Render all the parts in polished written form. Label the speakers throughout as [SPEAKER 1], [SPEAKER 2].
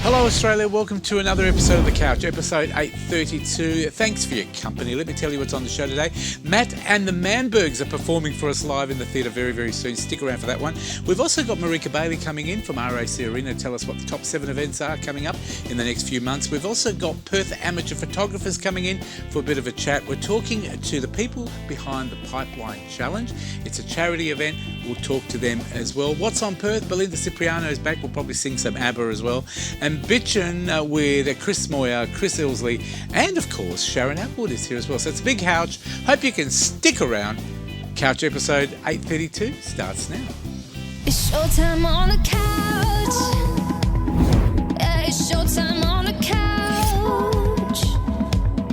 [SPEAKER 1] Hello Australia, welcome to another episode of The Couch, episode 832. Thanks for your company. Let me tell you what's on the show today. Matt and the Manbergs are performing for us live in the theatre very, very soon. Stick around for that one. We've also got Marika Bailey coming in from RAC Arena to tell us what the top 7 events are coming up in the next few months. We've also got Perth amateur photographers coming in for a bit of a chat. We're talking to the people behind the Pipeline Challenge. It's a charity event. We'll talk to them as well. What's on Perth? Belinda Cipriano is back. We'll probably sing some ABBA as well. And bitchin' with Chris Moyer, Chris Ilsley, and of course Sharon Atwood is here as well. So it's a big couch. Hope you can stick around. Couch episode 832 starts now.
[SPEAKER 2] It's showtime on the couch. Yeah, it's showtime on the couch.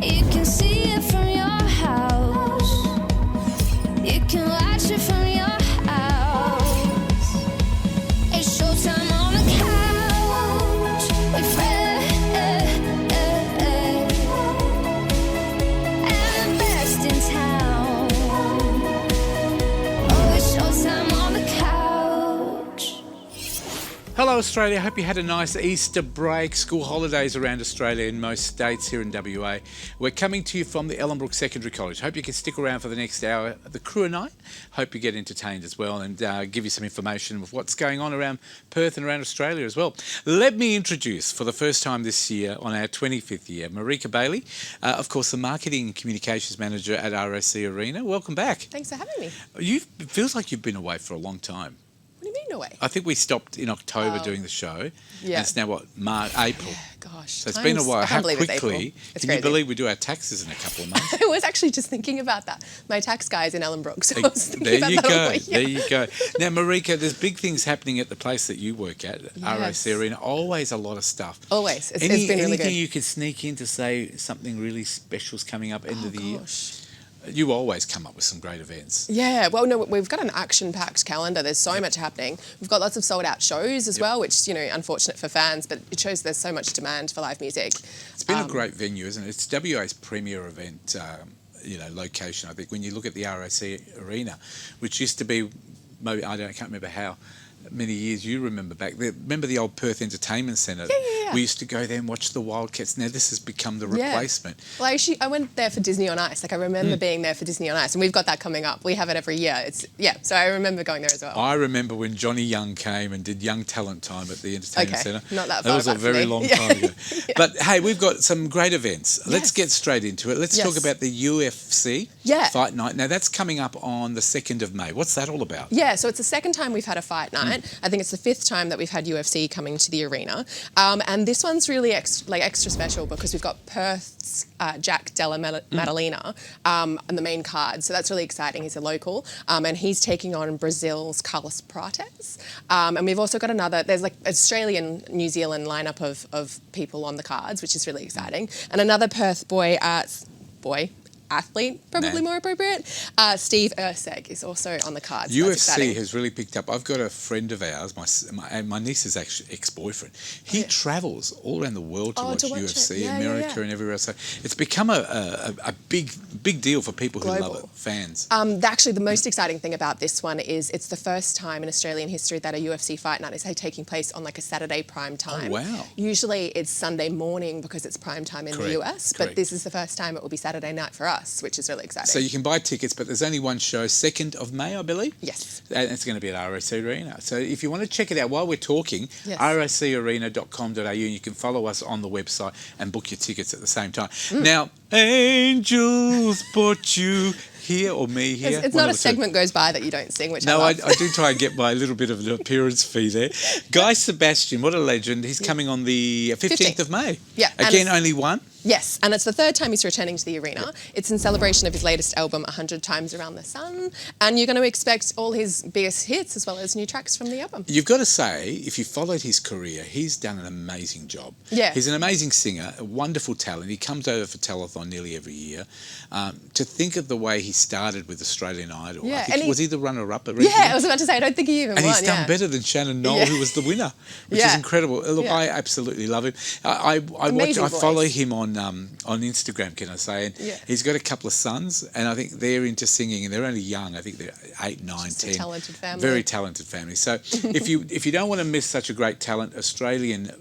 [SPEAKER 2] You can see it from your house. You can watch it from your house. It's showtime on the couch. With Fred and the best in town. Oh, it's showtime on the couch.
[SPEAKER 1] Hello Australia, hope you had a nice Easter break, school holidays around Australia in most states here in WA. We're coming to you from the Ellenbrook Secondary College. Hope you can stick around for the next hour of the crew night. Hope you get entertained as well and give you some information of what's going on around Perth and around Australia as well. Let me introduce for the first time this year on our 25th year, Marika Bailey, of course the Marketing and Communications Manager at RAC Arena. Welcome back.
[SPEAKER 3] Thanks for having me.
[SPEAKER 1] It feels like you've been away for a long time.
[SPEAKER 3] What do you mean away?
[SPEAKER 1] I think we stopped in October doing the show.
[SPEAKER 3] Yeah.
[SPEAKER 1] And it's now what, April.
[SPEAKER 3] Yeah, gosh.
[SPEAKER 1] So it's been a while. How quickly?
[SPEAKER 3] It's
[SPEAKER 1] Can
[SPEAKER 3] crazy.
[SPEAKER 1] you believe we do our taxes in a couple of months?
[SPEAKER 3] I was actually just thinking about that. My tax guy is in Ellenbrook, so I was thinking
[SPEAKER 1] There
[SPEAKER 3] about
[SPEAKER 1] you
[SPEAKER 3] that all
[SPEAKER 1] go.
[SPEAKER 3] week.
[SPEAKER 1] There you go. Now, Marika, there's big things happening at the place that you work at,
[SPEAKER 3] Yes.
[SPEAKER 1] RAC Arena. Always a lot of stuff.
[SPEAKER 3] Always. It's been really
[SPEAKER 1] anything
[SPEAKER 3] good.
[SPEAKER 1] you could sneak in to say something really special's coming up end of the year?
[SPEAKER 3] Gosh.
[SPEAKER 1] You always come up with some great events.
[SPEAKER 3] Yeah, well, no, we've got an action-packed calendar. There's so much happening. We've got lots of sold-out shows as well, which, unfortunate for fans, but it shows there's so much demand for live music.
[SPEAKER 1] It's been a great venue, isn't it? It's WA's premier event, location, I think. When you look at the RAC Arena, which used to be, maybe, I can't remember how many years you remember back. Remember the old Perth Entertainment Centre?
[SPEAKER 3] Yeah.
[SPEAKER 1] We used to go there and watch the Wildcats. Now this has become the replacement.
[SPEAKER 3] Well, I went there for Disney on Ice. I remember being there for Disney on Ice, and we've got that coming up. We have it every year. So I remember going there as well.
[SPEAKER 1] I remember when Johnny Young came and did Young Talent Time at the Entertainment Centre.
[SPEAKER 3] Not that far
[SPEAKER 1] That was a
[SPEAKER 3] back for
[SPEAKER 1] very
[SPEAKER 3] me.
[SPEAKER 1] long
[SPEAKER 3] Yeah.
[SPEAKER 1] time ago.
[SPEAKER 3] Yeah.
[SPEAKER 1] But hey, we've got some great events. Let's
[SPEAKER 3] Yes.
[SPEAKER 1] get straight into it. Let's
[SPEAKER 3] Yes.
[SPEAKER 1] talk about the UFC Fight Night. Now that's coming up on the 2nd of May. What's that all about?
[SPEAKER 3] Yeah, so it's the second time we've had a fight night. I think it's the 5th time that we've had UFC coming to the arena. And this one's really extra special because we've got Perth's Jack Della Maddalena on the main card. So that's really exciting. He's a local. And he's taking on Brazil's Carlos Prates. And we've also got there's Australian, New Zealand lineup of people on the cards, which is really exciting. And another Perth athlete, probably more appropriate. Steve Erceg is also on the cards. So
[SPEAKER 1] UFC has really picked up. I've got a friend of ours, my niece's actually ex-boyfriend. He travels all around the world to watch UFC, America and everywhere else. So it's become a big deal for people who love it, fans.
[SPEAKER 3] Actually, the most exciting thing about this one is it's the first time in Australian history that a UFC fight night is taking place on a Saturday prime time.
[SPEAKER 1] Oh, wow.
[SPEAKER 3] Usually it's Sunday morning because it's prime time in the US, but this is the first time it will be Saturday night for us, which is really exciting.
[SPEAKER 1] So you can buy tickets, but there's only one show, 2nd of May, I believe?
[SPEAKER 3] Yes.
[SPEAKER 1] And it's going to be at RAC Arena. So if you want to check it out while we're talking, racarena.com.au, and you can follow us on the website and book your tickets at the same time. Now, angels brought you here or me here.
[SPEAKER 3] It's not a segment goes by that you don't sing, which
[SPEAKER 1] No,
[SPEAKER 3] I
[SPEAKER 1] I
[SPEAKER 3] love.
[SPEAKER 1] do try and get my little bit of an appearance fee there. Guy Sebastian, what a legend. He's coming on the 15th of May.
[SPEAKER 3] Yeah.
[SPEAKER 1] Again, only one?
[SPEAKER 3] Yes, and it's the 3rd time he's returning to the arena. It's in celebration of his latest album, 100 Times Around the Sun, and you're going to expect all his biggest hits as well as new tracks from the album.
[SPEAKER 1] You've got to say, if you followed his career, he's done an amazing job.
[SPEAKER 3] Yeah.
[SPEAKER 1] He's an amazing singer, a wonderful talent. He comes over for telethon nearly every year. To think of the way he started with Australian Idol.
[SPEAKER 3] Yeah,
[SPEAKER 1] I think,
[SPEAKER 3] and
[SPEAKER 1] was he the runner-up originally?
[SPEAKER 3] Yeah, I was about to say, I don't think he even
[SPEAKER 1] And
[SPEAKER 3] won.
[SPEAKER 1] he's done better than Shannon Knoll, who was the winner, which is incredible. Look, I absolutely love him. I
[SPEAKER 3] Amazing
[SPEAKER 1] follow
[SPEAKER 3] voice.
[SPEAKER 1] him on on Instagram, can I say? And
[SPEAKER 3] Yeah.
[SPEAKER 1] he's got a couple of sons, and I think they're into singing, and they're only young. I think they're 8, 9,
[SPEAKER 3] Just a
[SPEAKER 1] 10.
[SPEAKER 3] talented family.
[SPEAKER 1] Very talented family. So if you don't want to miss such a great talent, Australian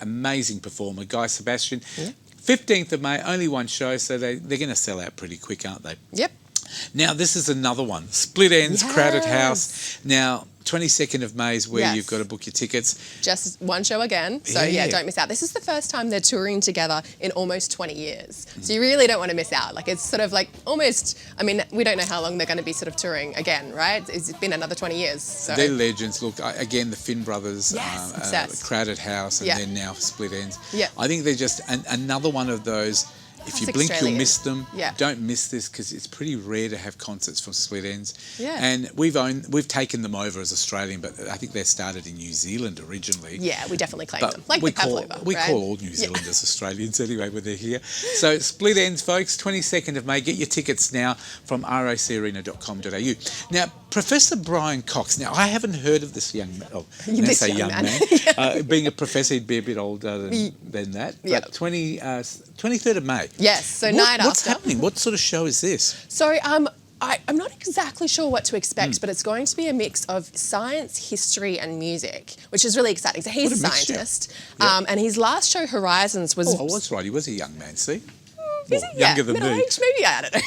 [SPEAKER 1] amazing performer, Guy Sebastian. 15th of May, only one show, so they're going to sell out pretty quick, aren't they?
[SPEAKER 3] Yep.
[SPEAKER 1] Now, this is another one. Split Ends, Crowded
[SPEAKER 3] Yes.
[SPEAKER 1] House. Now, 22nd of May is where
[SPEAKER 3] Yes.
[SPEAKER 1] you've got to book your tickets.
[SPEAKER 3] Just one show again. So
[SPEAKER 1] Yeah.
[SPEAKER 3] yeah, don't miss out. This is the first time they're touring together in almost 20 years. So you really don't want to miss out. Like it's sort of like almost, I mean, we don't know how long they're going to be sort of touring again, right? It's been another 20 years. So
[SPEAKER 1] They're legends. Look, again, the Finn brothers,
[SPEAKER 3] Yes, obsessed.
[SPEAKER 1] Crowded House, and
[SPEAKER 3] Yeah.
[SPEAKER 1] then now Split Ends.
[SPEAKER 3] Yeah.
[SPEAKER 1] I think they're just another one of those. If you
[SPEAKER 3] Classic
[SPEAKER 1] blink,
[SPEAKER 3] Australian.
[SPEAKER 1] you'll miss them.
[SPEAKER 3] Yeah.
[SPEAKER 1] Don't miss this because it's pretty rare to have concerts from Split Ends.
[SPEAKER 3] Yeah.
[SPEAKER 1] And we've taken them over as Australian, but I think they started in New Zealand originally.
[SPEAKER 3] yeah, we definitely claim
[SPEAKER 1] But
[SPEAKER 3] them. Like
[SPEAKER 1] we
[SPEAKER 3] the Pavlova,
[SPEAKER 1] we
[SPEAKER 3] right?
[SPEAKER 1] call all New Zealanders Australians anyway when they're here. So Split Ends, folks, 22nd of May. Get your tickets now from rocarena.com.au. Now, Professor Brian Cox. Now, I haven't heard of this young man. Oh, let's
[SPEAKER 3] This
[SPEAKER 1] say
[SPEAKER 3] young
[SPEAKER 1] young
[SPEAKER 3] man.
[SPEAKER 1] man. Being a professor, he'd be a bit older than that.
[SPEAKER 3] Yep.
[SPEAKER 1] But 23rd of May.
[SPEAKER 3] Yes, so
[SPEAKER 1] What's
[SPEAKER 3] after.
[SPEAKER 1] happening? What sort of show is this?
[SPEAKER 3] So I'm not exactly sure what to expect, but it's going to be a mix of science, history, and music, which is really exciting. So he's a
[SPEAKER 1] What a mixture.
[SPEAKER 3] scientist,
[SPEAKER 1] Yeah.
[SPEAKER 3] and his last show, Horizons, was
[SPEAKER 1] Oh, I was right. He was a young man, see?
[SPEAKER 3] Is
[SPEAKER 1] Well,
[SPEAKER 3] it?
[SPEAKER 1] younger than me.
[SPEAKER 3] middle-aged, maybe, I don't know.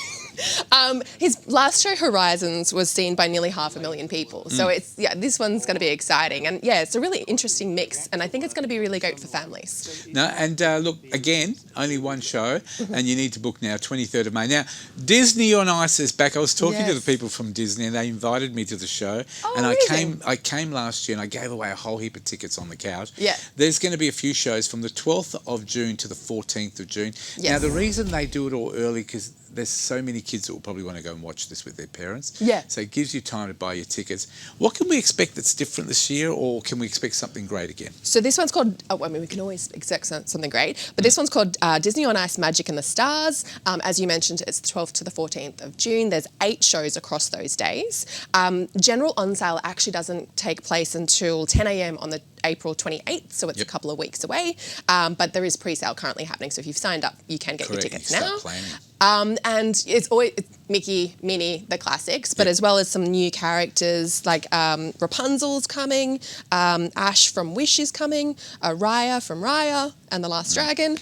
[SPEAKER 3] His last show, Horizons, was seen by nearly 500,000 people. So this one's going to be exciting. And yeah, it's a really interesting mix. And I think it's going to be really great for families.
[SPEAKER 1] No, and look, again, only one show, and you need to book now, 23rd of May. Now, Disney on Ice is back. I was talking to the
[SPEAKER 3] Yes.
[SPEAKER 1] people from Disney, and they invited me to the show.
[SPEAKER 3] Oh,
[SPEAKER 1] and
[SPEAKER 3] amazing.
[SPEAKER 1] I came last year, and I gave away a whole heap of tickets on the couch.
[SPEAKER 3] Yeah.
[SPEAKER 1] There's going to be a few shows from the 12th of June to the 14th of June. Now,
[SPEAKER 3] Yes.
[SPEAKER 1] the reason they do it all early, because there's so many kids that will probably want to go and watch this with their parents.
[SPEAKER 3] Yeah.
[SPEAKER 1] So it gives you time to buy your tickets. What can we expect that's different this year, or can we expect something great again?
[SPEAKER 3] So this one's called, I mean, we can always expect something great, but this one's called Disney on Ice, Magic and the Stars. As you mentioned, it's the 12th to the 14th of June. There's 8 shows across those days. General on sale actually doesn't take place until 10 a.m. on the April 28th, so it's a couple of weeks away. But there is pre-sale currently happening, so if you've signed up, you can get
[SPEAKER 1] Correct,
[SPEAKER 3] your tickets
[SPEAKER 1] you
[SPEAKER 3] now.
[SPEAKER 1] start planning.
[SPEAKER 3] And it's always Mickey, Minnie, the classics, but as well as some new characters like Rapunzel's coming, Ash from Wish is coming, Raya from Raya and the Last Dragon.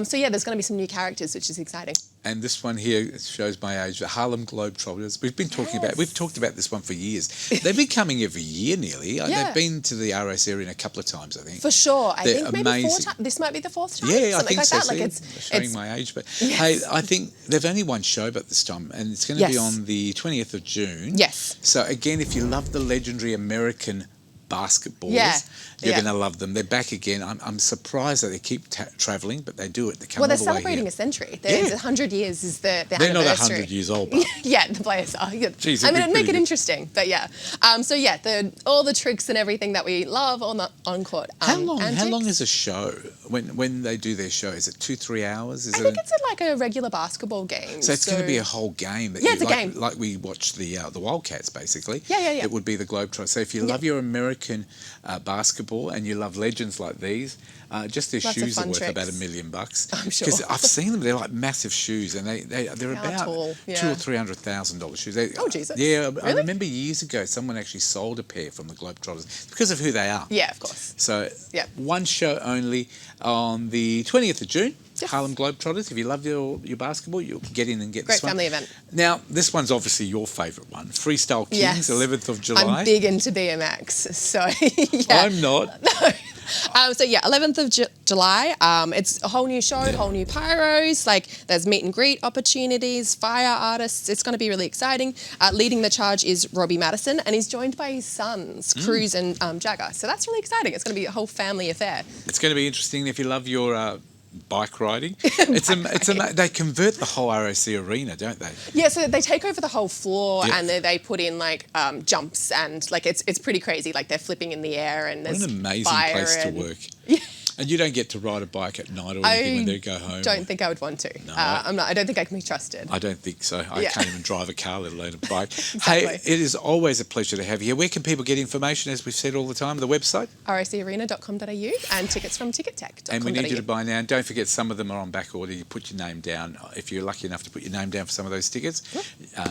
[SPEAKER 3] So yeah, there's going to be some new characters, which is exciting.
[SPEAKER 1] And this one here shows my age, the Harlem Globetrotters. We've talked about this one for years. They've been coming every year nearly.
[SPEAKER 3] Yeah.
[SPEAKER 1] They've been to the RS Arena a couple of times, I think.
[SPEAKER 3] For sure. I
[SPEAKER 1] They're
[SPEAKER 3] think maybe 4
[SPEAKER 1] amazing.
[SPEAKER 3] times. This might be the 4th time.
[SPEAKER 1] Yeah, I
[SPEAKER 3] something
[SPEAKER 1] think
[SPEAKER 3] like
[SPEAKER 1] so.
[SPEAKER 3] that. Like
[SPEAKER 1] See, showing
[SPEAKER 3] it's
[SPEAKER 1] my age, but
[SPEAKER 3] Yes.
[SPEAKER 1] hey, I think they've only one show but this time, and it's going to be
[SPEAKER 3] Yes.
[SPEAKER 1] on the 20th of June.
[SPEAKER 3] Yes.
[SPEAKER 1] So again, if you love the legendary American basketballers,
[SPEAKER 3] Yeah.
[SPEAKER 1] you're
[SPEAKER 3] Yeah.
[SPEAKER 1] going to love them. They're back again. I'm surprised that they keep travelling, but they do it. They come
[SPEAKER 3] well, they're
[SPEAKER 1] all the way
[SPEAKER 3] celebrating
[SPEAKER 1] here.
[SPEAKER 3] a century.
[SPEAKER 1] Yeah.
[SPEAKER 3] 100 years is the
[SPEAKER 1] They're not
[SPEAKER 3] anniversary.
[SPEAKER 1] 100 years old, but
[SPEAKER 3] Yeah, the players are. Yeah.
[SPEAKER 1] Jeez,
[SPEAKER 3] I
[SPEAKER 1] it'd
[SPEAKER 3] mean,
[SPEAKER 1] be
[SPEAKER 3] it'd make
[SPEAKER 1] pretty
[SPEAKER 3] it
[SPEAKER 1] good.
[SPEAKER 3] interesting, but yeah. So yeah, all the tricks and everything that we love on the on-court.
[SPEAKER 1] How long
[SPEAKER 3] antics.
[SPEAKER 1] is a show when they do their show? Is it 2-3 hours?
[SPEAKER 3] I think it's like a regular basketball game.
[SPEAKER 1] So it's going to be a whole game. That
[SPEAKER 3] Yeah,
[SPEAKER 1] you,
[SPEAKER 3] it's a
[SPEAKER 1] like,
[SPEAKER 3] game.
[SPEAKER 1] Like we watched the Wildcats, basically.
[SPEAKER 3] Yeah.
[SPEAKER 1] It would be the Globetrotters. So if you love your American basketball and you love legends like these, just their
[SPEAKER 3] Lots of
[SPEAKER 1] shoes are
[SPEAKER 3] fun
[SPEAKER 1] worth
[SPEAKER 3] tricks.
[SPEAKER 1] about $1 million.
[SPEAKER 3] I'm sure.
[SPEAKER 1] Because I've seen them. They're like massive shoes, and they're
[SPEAKER 3] How
[SPEAKER 1] about
[SPEAKER 3] tall, yeah.
[SPEAKER 1] $200,000 or $300,000 shoes.
[SPEAKER 3] Oh, Jesus.
[SPEAKER 1] Yeah, I
[SPEAKER 3] Really?
[SPEAKER 1] remember years ago someone actually sold a pair from the Globetrotters because of who they are.
[SPEAKER 3] Yeah, of course.
[SPEAKER 1] So
[SPEAKER 3] Yeah.
[SPEAKER 1] one show only on the 20th of June.
[SPEAKER 3] Yes.
[SPEAKER 1] Harlem Globetrotters. If you love your basketball, you'll get in and get
[SPEAKER 3] Great
[SPEAKER 1] this one.
[SPEAKER 3] family event.
[SPEAKER 1] Now, this one's obviously your favourite one. Freestyle Kings,
[SPEAKER 3] Yes.
[SPEAKER 1] 11th of July.
[SPEAKER 3] I'm big into BMX, so yeah.
[SPEAKER 1] I'm not.
[SPEAKER 3] So yeah, 11th of July. It's a whole new show, whole new pyros. Like there's meet and greet opportunities, fire artists. It's going to be really exciting. Leading the charge is Robbie Madison, and he's joined by his sons, Cruz and Jagger. So that's really exciting. It's going to be a whole family affair.
[SPEAKER 1] It's going to be interesting if you love your bike riding. They convert the whole ROC arena, don't they?
[SPEAKER 3] Yeah, so they take over the whole floor
[SPEAKER 1] Yeah.
[SPEAKER 3] and they put in like jumps and like it's pretty crazy. Like they're flipping in the air and
[SPEAKER 1] What
[SPEAKER 3] there's
[SPEAKER 1] an amazing
[SPEAKER 3] fire
[SPEAKER 1] place to
[SPEAKER 3] and-
[SPEAKER 1] work. And you don't get to ride a bike at night or anything when they go home?
[SPEAKER 3] Don't think I would want to. I don't think I can be trusted.
[SPEAKER 1] I don't think so. I
[SPEAKER 3] Yeah.
[SPEAKER 1] can't even drive a car, let alone a bike.
[SPEAKER 3] Exactly.
[SPEAKER 1] Hey, it is always a pleasure to have you here. Where can people get information, as we've said all the time? The website?
[SPEAKER 3] rocarena.com.au and tickets from tickettech.com.au.
[SPEAKER 1] And we need you to buy now. And don't forget, some of them are on back order. You put your name down. If you're lucky enough to put your name down for some of those tickets,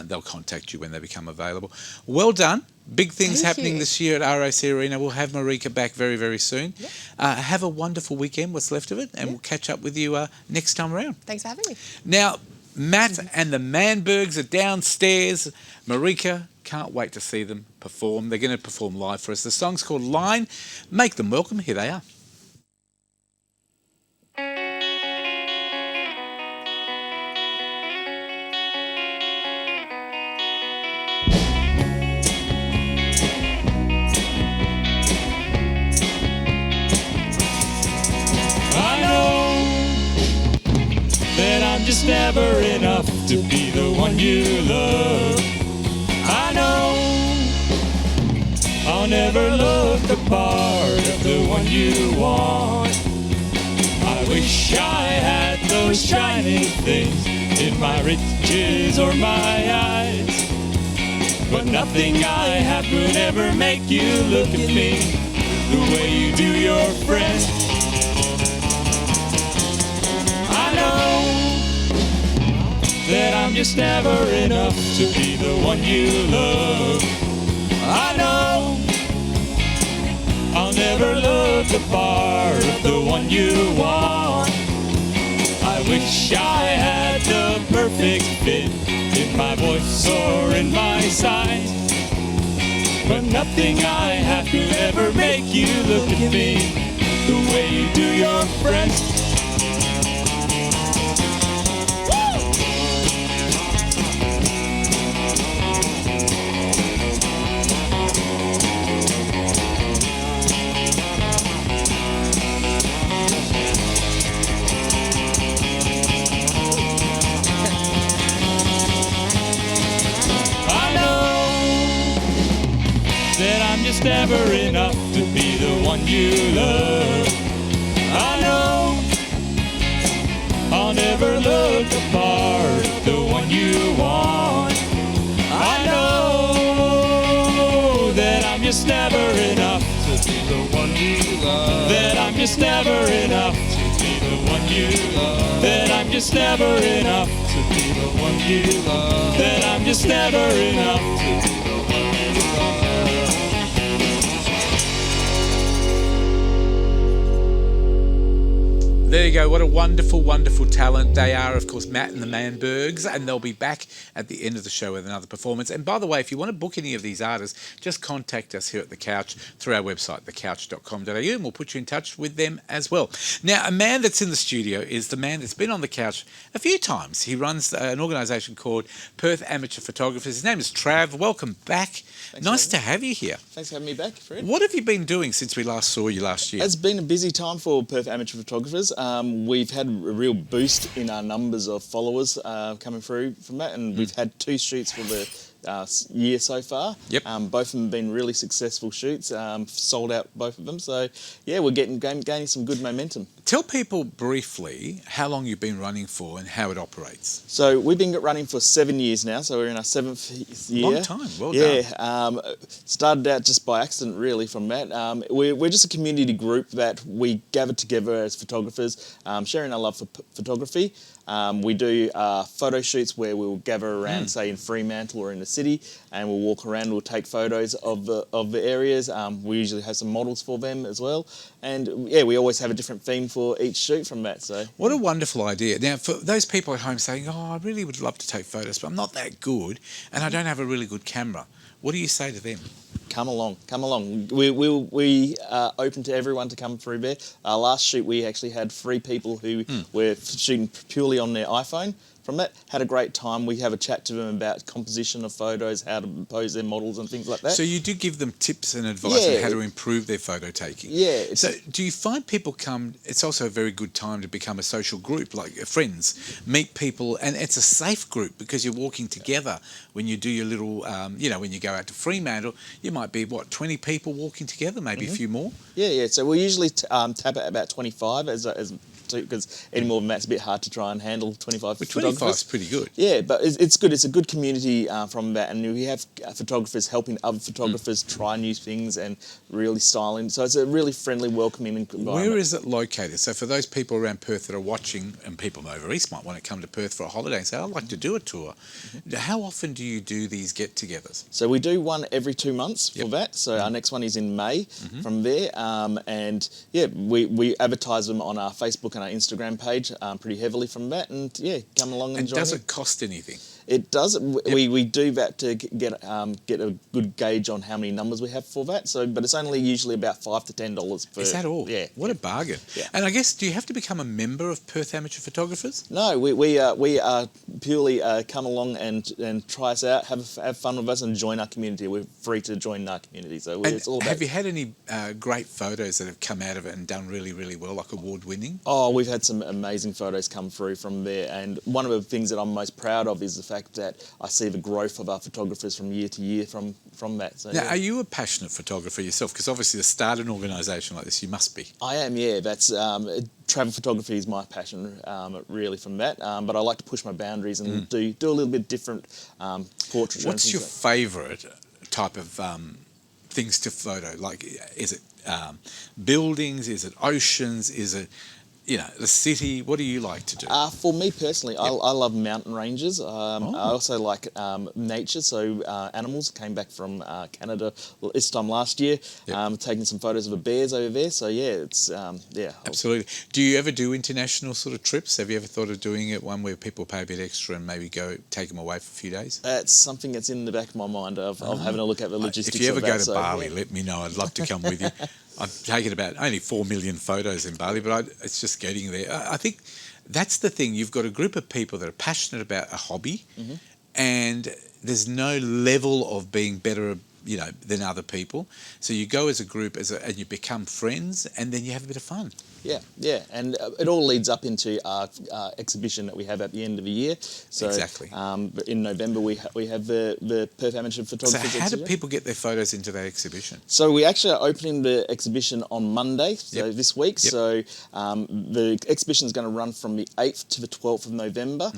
[SPEAKER 1] they'll contact you when they become available. Well done. Big things
[SPEAKER 3] Thank
[SPEAKER 1] happening
[SPEAKER 3] you.
[SPEAKER 1] this year at RAC Arena. We'll have Marika back very, very soon. Have a wonderful weekend, what's left of it, and we'll catch up with you next time around.
[SPEAKER 3] Thanks for having me.
[SPEAKER 1] Now, Matt and the Manbergs are downstairs. Marika, can't wait to see them perform. They're going to perform live for us. The song's called Line. Make them welcome. Here they are.
[SPEAKER 4] I know that I'm just never enough to be the one you love. I know I'll never look the part of the one you want. I wish I had those shining things in my riches or my eyes, but nothing I have could ever make you look at me the way you do your friend. I know that I'm just never enough to be the one you love. I know I'll never look the part of the one you want. I wish I had the perfect fit in my voice or in my size, but nothing I have could ever make you look at me the way you do your friends. Just never enough to be the one you love. I know I'll never look the part of the one you want. I know that I'm just never enough to be the one you love. That I'm just never enough to be the one you love. That I'm just never enough to be the one you love. That I'm just never enough to be the one you love.
[SPEAKER 1] There you go. What a wonderful, wonderful talent. They are, of course, Matt and the Manbergs, and they'll be back at the end of the show with another performance. And by the way, if you want to book any of these artists, just contact us here at The Couch through our website, thecouch.com.au, and we'll put you in touch with them as well. Now, a man that's in the studio is the man that's been on The Couch a few times. He runs an organisation called Perth Amateur Photographers. His name is Trav. Welcome back.
[SPEAKER 5] Thanks,
[SPEAKER 1] Nice to have you here.
[SPEAKER 5] Thanks for having me back, Fred.
[SPEAKER 1] What have you been doing since we last saw you last year?
[SPEAKER 5] It's been a busy time for Perth Amateur Photographers. We've had a real boost in our numbers of followers coming through from that, and we've had 2 shoots for the year so far.
[SPEAKER 1] Yep.
[SPEAKER 5] Both of them have been really successful shoots, sold out both of them. So, yeah, we're gaining some good momentum.
[SPEAKER 1] Tell people briefly how long you've been running for and how it operates.
[SPEAKER 5] So we've been running for 7 years now, so we're in our 7th year.
[SPEAKER 1] Long time, well done.
[SPEAKER 5] Yeah, started out just by accident really from that. We're just a community group that we gather together as photographers, sharing our love for photography. We do photo shoots where we'll gather around, say in Fremantle or in the city, and we'll walk around, we'll take photos of the areas. We usually have some models for them as well. And yeah, we always have a different theme for each shoot from that. So
[SPEAKER 1] What a wonderful idea. Now, for those people at home saying, oh, I really would love to take photos, but I'm not that good and I don't have a really good camera, what do you say to them?
[SPEAKER 5] come along. We are open to everyone to come through there. Last shoot we actually had 3 people who were shooting purely on their iPhone. From that, had a great time. We have a chat to them about composition of photos, how to pose their models and things like that.
[SPEAKER 1] So you do give them tips and advice on
[SPEAKER 5] Yeah.
[SPEAKER 1] how to improve their photo taking.
[SPEAKER 5] Yeah.
[SPEAKER 1] So do you find people come, it's also a very good time to become a social group, like friends, meet people, and it's a safe group because you're walking together when you do your little, when you go out to Fremantle, you might might be, 20 people walking together, maybe a few more?
[SPEAKER 5] Yeah. So we usually tap at about 25 because any more than that's a bit hard to try and handle 25
[SPEAKER 1] But
[SPEAKER 5] photographers.
[SPEAKER 1] 25 is pretty good.
[SPEAKER 5] Yeah, but it's good. It's a good community from that, and we have photographers helping other photographers try new things and really styling. So it's a really friendly, welcoming environment.
[SPEAKER 1] Where is it located? So for those people around Perth that are watching, and people over east might want to come to Perth for a holiday and say, I'd like to do a tour. How often do you do these get-togethers?
[SPEAKER 5] So we do one every 2 months for
[SPEAKER 1] Yep.
[SPEAKER 5] that. So our next one is in May from there. And yeah, we advertise them on our Facebook and our Instagram page pretty heavily from that. And yeah, come along and
[SPEAKER 1] And
[SPEAKER 5] join
[SPEAKER 1] does
[SPEAKER 5] in.
[SPEAKER 1] it cost anything?
[SPEAKER 5] It does. We do that to get a good gauge on how many numbers we have for that. So, but it's only usually about $5 to $10 per.
[SPEAKER 1] Is that all?
[SPEAKER 5] Yeah.
[SPEAKER 1] What a bargain.
[SPEAKER 5] Yeah.
[SPEAKER 1] And I guess, do you have to become a member of Perth Amateur Photographers?
[SPEAKER 5] No, we are purely come along and try us out, have fun with us, and join our community. We're free to join our community, so
[SPEAKER 1] And
[SPEAKER 5] it's all about.
[SPEAKER 1] have you had any great photos that have come out of it and done really, really well, like award-winning?
[SPEAKER 5] Oh, we've had some amazing photos come through from there, and one of the things that I'm most proud of is the fact that I see the growth of our photographers from year to year from that. So,
[SPEAKER 1] Now,
[SPEAKER 5] yeah.
[SPEAKER 1] are you a passionate photographer yourself? Because obviously to start an organisation like this, you must be.
[SPEAKER 5] I am, yeah. That's travel photography is my passion, really, from that. But I like to push my boundaries and do a little bit different portraiture.
[SPEAKER 1] What's your favourite type of things to photo? Like, is it buildings? Is it oceans? Is it, the city? What do you like to do?
[SPEAKER 5] For me personally, I love mountain ranges. I also like nature, so animals. Came back from Canada this time last year, taking some photos of the bears over there. So yeah, it's
[SPEAKER 1] Absolutely. Do you ever do international sort of trips? Have you ever thought of doing it one where people pay a bit extra and maybe go take them away for a few days?
[SPEAKER 5] That's something that's in the back of my mind of having a look at the logistics.
[SPEAKER 1] If you ever
[SPEAKER 5] of
[SPEAKER 1] go
[SPEAKER 5] that,
[SPEAKER 1] to
[SPEAKER 5] so,
[SPEAKER 1] Bali,
[SPEAKER 5] yeah.
[SPEAKER 1] let me know. I'd love to come with you. I've taken about only 4 million photos in Bali, but it's just getting there. I think that's the thing. You've got a group of people that are passionate about a hobby, and there's no level of being better, than other people. So you go as a group and you become friends, and then you have a bit of fun.
[SPEAKER 5] Yeah, and it all leads up into our exhibition that we have at the end of the year. So,
[SPEAKER 1] Exactly.
[SPEAKER 5] In November we have the Perth Amateur
[SPEAKER 1] So
[SPEAKER 5] Photographers
[SPEAKER 1] how do
[SPEAKER 5] exhibition.
[SPEAKER 1] people get their photos into that exhibition?
[SPEAKER 5] So we actually are opening the exhibition on Monday, so
[SPEAKER 1] Yep.
[SPEAKER 5] this week.
[SPEAKER 1] Yep.
[SPEAKER 5] So the exhibition is going to run from the 8th to the 12th of November.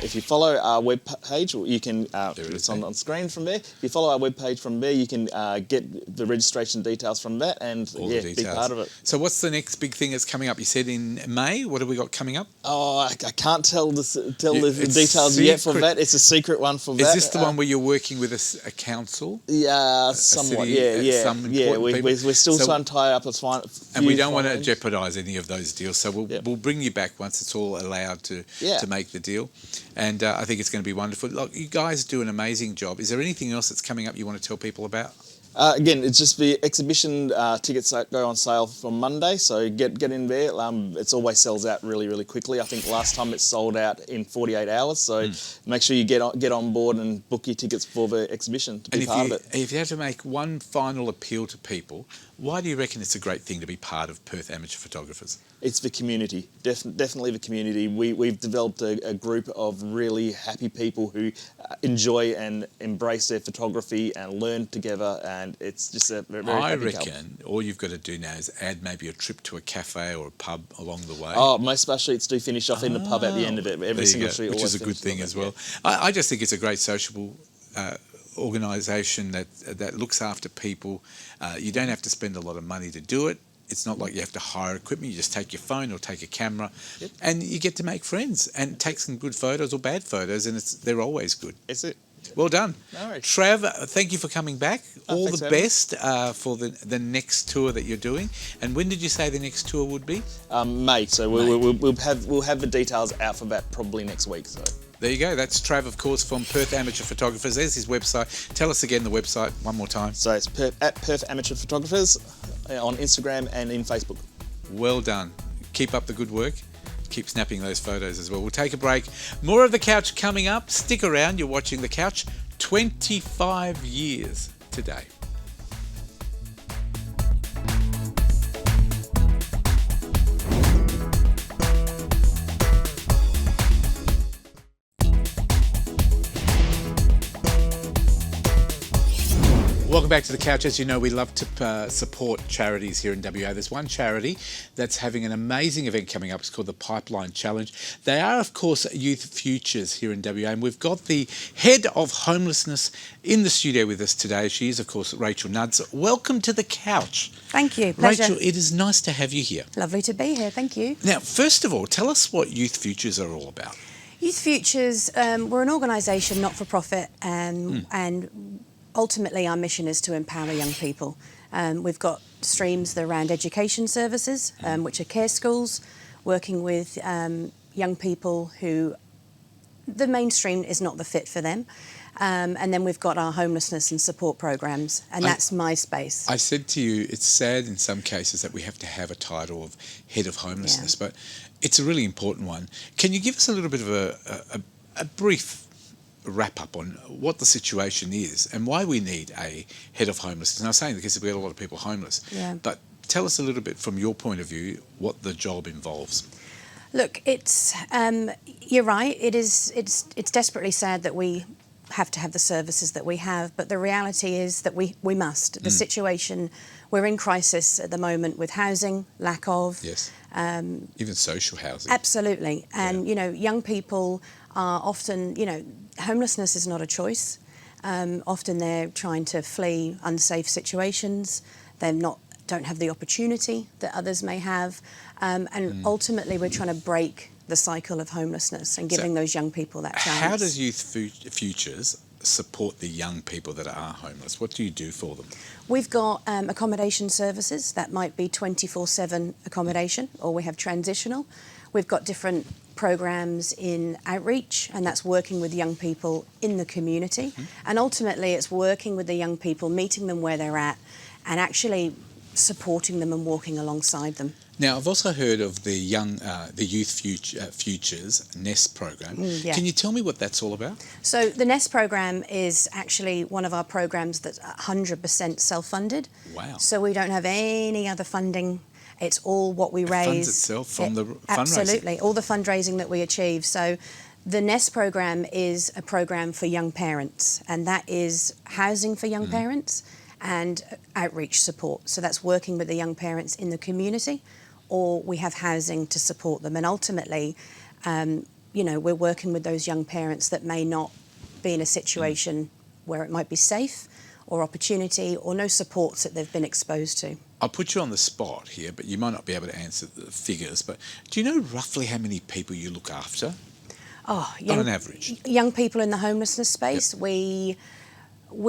[SPEAKER 5] If you follow our web page, you can. It's on screen from there. If you follow our web page from there, you can get the registration details from that and
[SPEAKER 1] All the
[SPEAKER 5] be
[SPEAKER 1] details.
[SPEAKER 5] part of it.
[SPEAKER 1] So what's the next big thing that's coming up? You said in May. What have we got coming up?
[SPEAKER 5] Oh, I can't tell the
[SPEAKER 1] It's
[SPEAKER 5] details yet for
[SPEAKER 1] secret.
[SPEAKER 5] that. It's a secret one for that.
[SPEAKER 1] Is this the one where you're working with a council?
[SPEAKER 5] Yeah, somewhat.
[SPEAKER 1] city, some important people?
[SPEAKER 5] We're still
[SPEAKER 1] So-
[SPEAKER 5] trying to tie up a fine.
[SPEAKER 1] And we
[SPEAKER 5] few
[SPEAKER 1] don't want to
[SPEAKER 5] fines.
[SPEAKER 1] jeopardise any of those deals, so we'll bring you back once it's all allowed to make the deal. And I think it's going to be wonderful. Look, you guys do an amazing job. Is there anything else that's coming up you want to tell people about?
[SPEAKER 5] Again, it's just the exhibition tickets that go on sale from Monday, so get in there. It always sells out really, really quickly. I think last time it sold out in 48 hours, so make sure you get on board and book your tickets for the exhibition to be part of it.
[SPEAKER 1] If you had to make one final appeal to people, why do you reckon it's a great thing to be part of Perth Amateur Photographers?
[SPEAKER 5] It's the community, definitely the community. We've developed a group of really happy people who enjoy and embrace their photography and learn together, and it's just a very
[SPEAKER 1] I
[SPEAKER 5] happy couple.
[SPEAKER 1] reckon all you've got to do now is add maybe a trip to a cafe or a pub along the way.
[SPEAKER 5] Oh, most of our streets do finish off in the pub at the end of it. Every
[SPEAKER 1] There you
[SPEAKER 5] single
[SPEAKER 1] go,
[SPEAKER 5] street
[SPEAKER 1] which
[SPEAKER 5] always
[SPEAKER 1] is a good
[SPEAKER 5] finishes
[SPEAKER 1] thing
[SPEAKER 5] on
[SPEAKER 1] as
[SPEAKER 5] that,
[SPEAKER 1] well.
[SPEAKER 5] yeah.
[SPEAKER 1] I just think it's a great sociable organisation that looks after people. You don't have to spend a lot of money to do it. It's not like you have to hire equipment. You just take your phone or take a camera, and you get to make friends and take some good photos or bad photos, and they're always good.
[SPEAKER 5] That's it.
[SPEAKER 1] Well done.
[SPEAKER 5] No worries.
[SPEAKER 1] Trav, thank you for coming back. All
[SPEAKER 5] thanks
[SPEAKER 1] the
[SPEAKER 5] for having me.
[SPEAKER 1] best for the next tour that you're doing. And when did you say the next tour would be?
[SPEAKER 5] May. So we'll have the details out for that probably next week. So
[SPEAKER 1] There you go. That's Trav, of course, from Perth Amateur Photographers. There's his website. Tell us again the website one more time.
[SPEAKER 5] it's at Perth Amateur Photographers on Instagram and in Facebook.
[SPEAKER 1] Well done. Keep up the good work. Keep snapping those photos as well. We'll take a break. More of The Couch coming up. Stick around. You're watching The Couch. 25 years today. Welcome back to the couch. As you know, we love to support charities here in WA. There's one charity that's having an amazing event coming up. It's called the Pipeline Challenge. They are, of course, Youth Futures here in WA, and we've got the head of homelessness in the studio with us today. She is, of course, Rachel Nudds. Welcome to the couch.
[SPEAKER 6] Thank you. Pleasure.
[SPEAKER 1] Rachel, it is nice to have you here.
[SPEAKER 6] Lovely to be here. Thank you.
[SPEAKER 1] Now, first of all, tell us what Youth Futures are all about.
[SPEAKER 6] Youth Futures, we're an organisation, not for profit, and ultimately our mission is to empower young people. We've got streams that are around education services, which are care schools, working with young people who the mainstream is not the fit for them. And then we've got our homelessness and support programs, and that's my space.
[SPEAKER 1] I said to you, it's sad in some cases that we have to have a title of head of homelessness, but it's a really important one. Can you give us a little bit of a brief wrap up on what the situation is and why we need a head of homelessness? And I was saying because we have a lot of people homeless, but tell us a little bit from your point of view what the job involves.
[SPEAKER 6] Look, it's you're right. It's desperately sad that we have to have the services that we have, but the reality is that we must. The situation, we're in crisis at the moment with housing, lack of.
[SPEAKER 1] Yes. Even social housing.
[SPEAKER 6] Absolutely. And, you know, young people are often, you know, homelessness is not a choice. Often they're trying to flee unsafe situations. Don't have the opportunity that others may have. And ultimately we're trying to break the cycle of homelessness and giving those young people that chance.
[SPEAKER 1] How does Youth Futures support the young people that are homeless? What do you do for them?
[SPEAKER 6] We've got accommodation services that might be 24/7 accommodation, or we have transitional. We've got different programs in outreach, and that's working with young people in the community. And ultimately it's working with the young people, meeting them where they're at, and actually supporting them and walking alongside them.
[SPEAKER 1] Now, I've also heard of the Youth Futures NEST program. Can you tell me what that's all about?
[SPEAKER 6] So the NEST program is actually one of our programs that's 100% self-funded.
[SPEAKER 1] Wow.
[SPEAKER 6] So we don't have any other funding. It's all what we raise.
[SPEAKER 1] It funds itself from the fundraising.
[SPEAKER 6] Absolutely, all the fundraising that we achieve. So the NEST program is a program for young parents, and that is housing for young parents and outreach support. So that's working with the young parents in the community, or we have housing to support them. And ultimately, you know, we're working with those young parents that may not be in a situation where it might be safe or opportunity or no supports that they've been exposed to.
[SPEAKER 1] I'll put you on the spot here, but you might not be able to answer the figures, but do you know roughly how many people you look after on an average?
[SPEAKER 6] Young people in the homelessness space, we